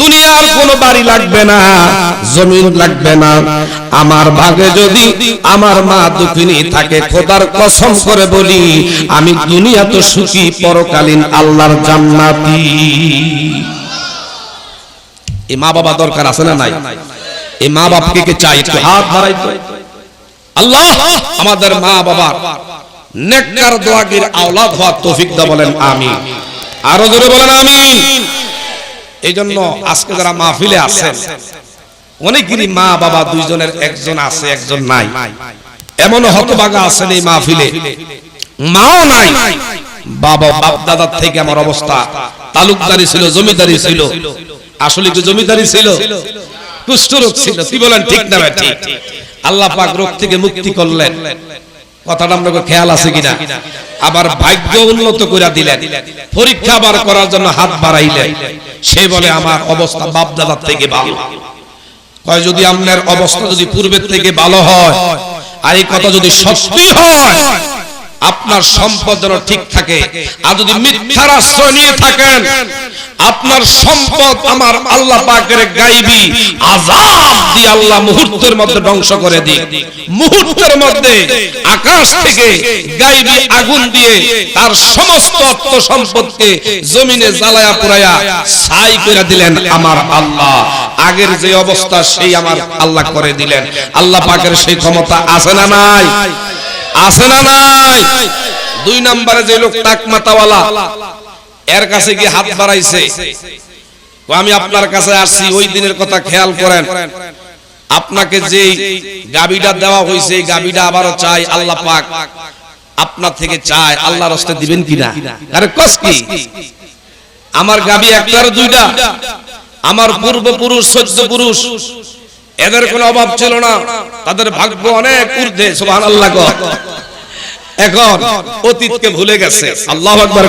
[SPEAKER 2] দুনিয়ার কোনো বাড়ি লাগবে না, জমিন লাগবে না, আমার ভাগে যদি আমার মা দুঃখিনী থাকে, খোদার কসম করে বলি আমি দুনিয়া তো সুখী, পরকালীন আল্লাহর জান্নাতি। এই মা বাবা দরকার আছে না নাই? এই মা বাপকে কে চাই? একটু হাত বাড়াই তো। আল্লাহ আমাদের মা বাবার নেককার দোয়াগির আওলাদ হওয়ার তৌফিক দাও, বলেন আমিন। আরো জোরে বলেন আমিন। এই জন্য আজকে যারা মাহফিলে আছেন অনেকেরই মা বাবা দুইজনের একজন আছে একজন নাই, এমন হতভাগা আছেন এই মাহফিলে মাও নাই, বাবা বাপ দাদার থেকে আমার অবস্থা তালুকদারি ছিল, জমিদারি ছিল। আসলে কি জমিদারি ছিল? কুষ্ঠরোগ ছিল, কি বলেন ঠিক না ভাই? ঠিক। আল্লাহ পাক রোগ থেকে মুক্তি করলেন, কথাটা আপনাকে খেয়াল আছে কিনা? আবার ভাগ্য উন্নত করে দিলেন, পরীক্ষা বার করার জন্য হাত বাড়াইলেন। সে বলে আমার অবস্থা বাপ দাদার থেকে ভালো। কয় যদি আপনার অবস্থা যদি পূর্বের থেকে ভালো হয় আর এই কথা যদি সত্যি হয়, আপনার সম্পদ যেন ঠিক থাকে, আর যদি মিথ্যার আশ্রয় নিয়ে থাকেন আপনার সম্পদ আমার আল্লাহ পাকের গায়বী আযাব দিয়ে আল্লাহ মুহূর্তের মধ্যে ধ্বংস করে দিই। মুহূর্তের মধ্যে আকাশ থেকে গায়বী আগুন দিয়ে তার সমস্ত অর্থ সম্পদকে জমিনে জ্বালায়া পুরায়া ছাই করে দিলেন আমার আল্লাহ। আগের যে অবস্থা সেই আমার আল্লাহ করে দিলেন। আল্লাহ পাকের সেই ক্ষমতা আছে না নাই? আছে না নাই? 2 নম্বরে যে লোক টাকমাতাওয়ালা এর কাছে গিয়ে হাত বাড়াইছে, আমি আপনার কাছে আসছি, ওই দিনের কথা খেয়াল করেন, আপনাকে যে গাবিটা দেওয়া হয়েছে এই গাবিটা আবারও চাই, আল্লাহ পাক আপনার থেকে চাই, আল্লাহর রাস্তায় দিবেন কিনা? আরে কস কি, আমার গাবি একটার দুইটা, আমার পূর্বপুরুষ 14 পুরুষ এদের কোনো অভাব ছিল না, তাদের ভাগ্য অনেক ঊর্ধ্বে। সুবহানাল্লাহ। এখন অতীতকে ভুলে গেছে। আল্লাহু আকবার।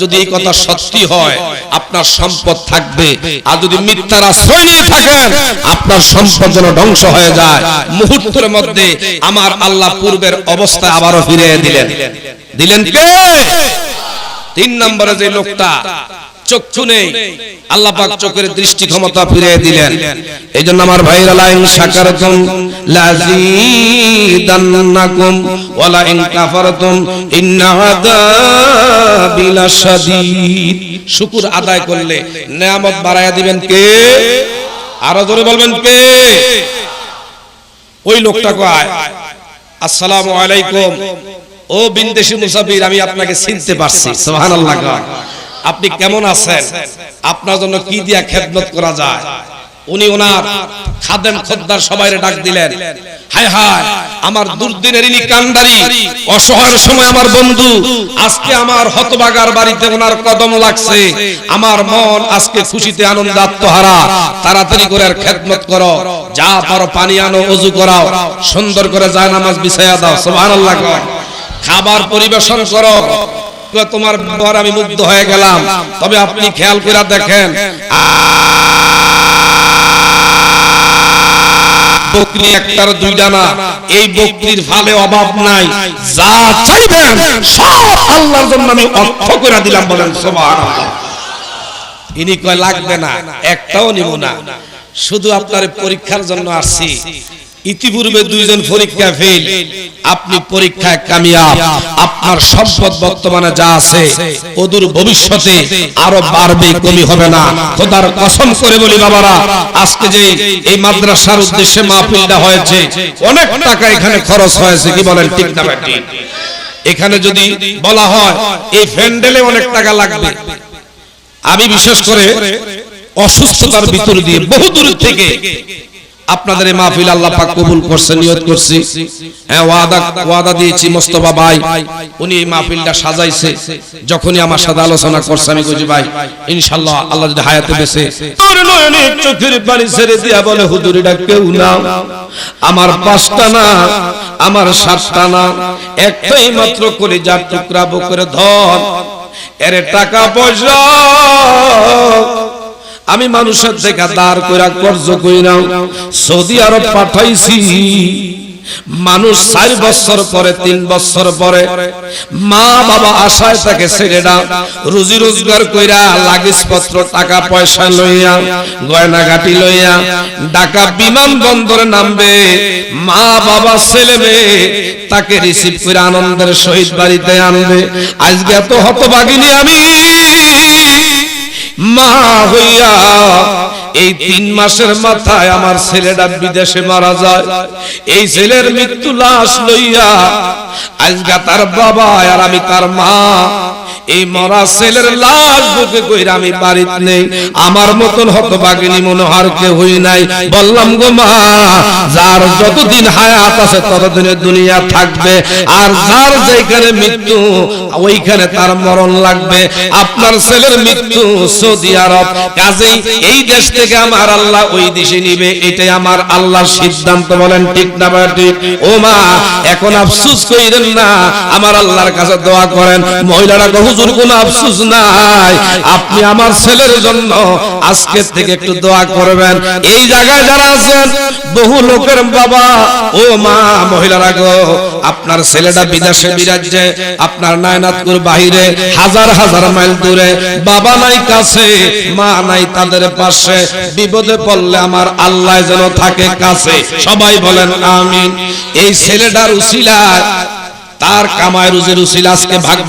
[SPEAKER 2] যদি এই কথা সত্যি হয় আপনার সম্পদ থাকবে, আর যদি মিথ্যার আশ্রয় নিয়ে থাকেন আপনার সম্পদ যেন ধ্বংস হয়ে যায়। মুহূর্তের মধ্যে আমার আল্লাহ পূর্বের অবস্থা আবারও ফিরিয়ে দিলেন। দিলেন কে? 3 নম্বরে যে লোকটা চক্ষু নেই, আল্লাহ পাক চোখের দৃষ্টি ক্ষমতা ফিরিয়ে দিলেন। এইজন্য আমার ভাইরা লাইন শাকারতুম লাযীদান্নাকুম ওয়া লা ইন কাফারতুম ইন্না আযাবি লাশাদীদ। শুকর আদায় করলে নিয়ামত বাড়ায়া দিবেন কে? আরো জোরে বলবেন কে? ওই লোকটা কয় আসসালামু আলাইকুম, ও বিনদেশি মুসাফির, আমি আপনাকে চিনতে পারছি। সুবহানাল্লাহ। আপনি কেমন আছেন? আপনার জন্য কি দিয়া খেদমত করা যায়? উনি ওনার খাদেম খদ্দার সবাইরে ডাক দিলেন। হায় হায়, আমার দুর্দিনের ইনি কান্ডারি, অসহায়ের সময় আমার বন্ধু, আজকে আমার হতভাগার বাড়িতে ওনার কদম লাগছে, আমার মন আজকে খুশিতে আনন্দে আত্মহারা। তাড়াতাড়ি করে আর খেদমত করো, যা পারো পানি আনো, ওযু করাও, সুন্দর করে যায় নামাজ বিছায়া দাও। সুবহানাল্লাহ। খাবার পরিবেশন করো। তোমার ব্যবহার আমি মুগ্ধ হয়ে গেলাম। তবে আপনি খেয়াল করে দেখেন, বকরি একটার দুইটা না, এই বকরির ফালে অভাব নাই, যা চাইবেন সব আল্লাহর জন্য আমি অর্থ করে দিলাম, বলেন সুবহানাল্লাহ। ইনি কয় লাগবে না, একটাও নিব না, শুধু আপনার পরীক্ষার জন্য আসছি। ইতিপূর্বে দুইজন পরীক্ষা ফেল, আপনি পরীক্ষায় কামিয়াব, আপনার সম্পদ বর্তমানে যা আছে অদূর ভবিষ্যতে আরো বাড়বে, কমি হবে না। খোদার কসম করে বলি বাবারা, আজকে যে এই মাদ্রাসার উদ্দেশ্যে মাহফিলটা হয়েছে, অনেক টাকা এখানে খরচ হয়েছে, কি বলেন ঠিক না ঠিক? এখানে যদি বলা হয় এই প্যান্ডেলে অনেক টাকা লাগবে, আমি বিশেষ করে অসুস্থতার ভিতর দিয়ে বহু দূর থেকে আপনাদের এই মাহফিল আল্লাহ পাক কবুল করছে, নিয়ত করছি, হ্যাঁ ওয়াদা দিয়েছি। মোস্তফা ভাই উনি এই মাহফিলটা সাজাইছে, যখনই আমার সাথে আলোচনা করছে আমি কইছি ভাই ইনশাআল্লাহ আল্লাহ যদি হায়াতে বেঁচে, চোখের পানি ছেড়ে দিয়া বলে হুজুরিটা কেউ না, আমার 5টা না, আমার 7টা না, একটাই মাত্র কলিজার টুকরা বুকের ধন, এর টাকা পয়সা আমি মানুষের থেকে দাঁড় কইরা কর্জ কইরা সৌদি আরব পাঠাইছি। মানুষ 4 বছর পরে 3 বছর পরে মা বাবা আশায় তাকে ছেড়ে দাও, রুজি রোজগার কইরা লাগেজ পত্র টাকা পয়সা লইয়া গয়না গাটি লইয়া ঢাকা বিমান বন্দরে নামবে, মা বাবা ছেলে মেয়ে তাকে রিসিভ করে আনন্দের সহিত বাড়িতে আনবে। আজকে এত হতভাগিনী আমি মা হইয়া এই 3 মাসের মাথায় আমার ছেলেটা বিদেশে মারা যায়, এই ছেলের মৃত্যু লাশ লইয়া আজকে তার বাবা আর আমি তার মা এই মরা ছেলের লাশ বুকে কইরা আমি বাড়িতে নেই। আমার মতন হতভাগিনী মনে আর কেউ হই নাই। বললাম গো মা, যার যতদিন হায়াত আছে ততদিনে দুনিয়া থাকবে, আর যার যেখানে মৃত্যু ওইখানে তার মরণ লাগবে। আপনার ছেলের মৃত্যু সৌদি আরব, কাজেই এই দেশ থেকে আমার আল্লাহ ওই দেশে নিবে, এটাই আমার আল্লাহর সিদ্ধান্ত, বলেন ঠিক না ঠিক? ও মা, এখন আফসোস কইরেন না, আমার আল্লাহর কাছে দোয়া করেন। মহিলারা হুজুর কোনো আফসোস নাই, আপনি আমার ছেলের জন্য আজকে থেকে একটু দোয়া করবেন। এই জায়গায় যারা আছেন বহু লোকের বাবা, ও মা মহিলারা গো, আপনার ছেলেটা বিদেশে বিরাজ্যে, আপনার নায়নাতপুর বাহিরে হাজার হাজার মাইল দূরে, বাবা নাই কাছে, মা নাই তাদের পাশে, বিপদে পড়লে আমার আল্লাহ যেন থাকে কাছে। সবাই বলেন আমিন। এই ছেলেটার উসিলায়, তার কামায় রুজির উসিলা আজকে ভাগ্য